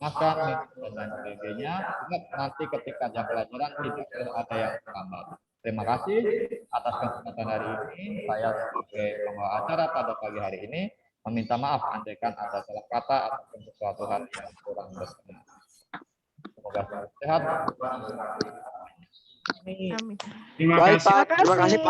makan, minum, dan sebagainya. Ingat nanti ketika jam pelajaran tidak ada yang terlambat. Terima kasih atas kesempatan hari ini. Saya sebagai pembawa acara pada pagi hari ini meminta maaf andaikan ada salah kata ataupun sesuatu hal yang kurang berkenan. Semoga sehat. Amin. Terima kasih. Terima kasih Pak.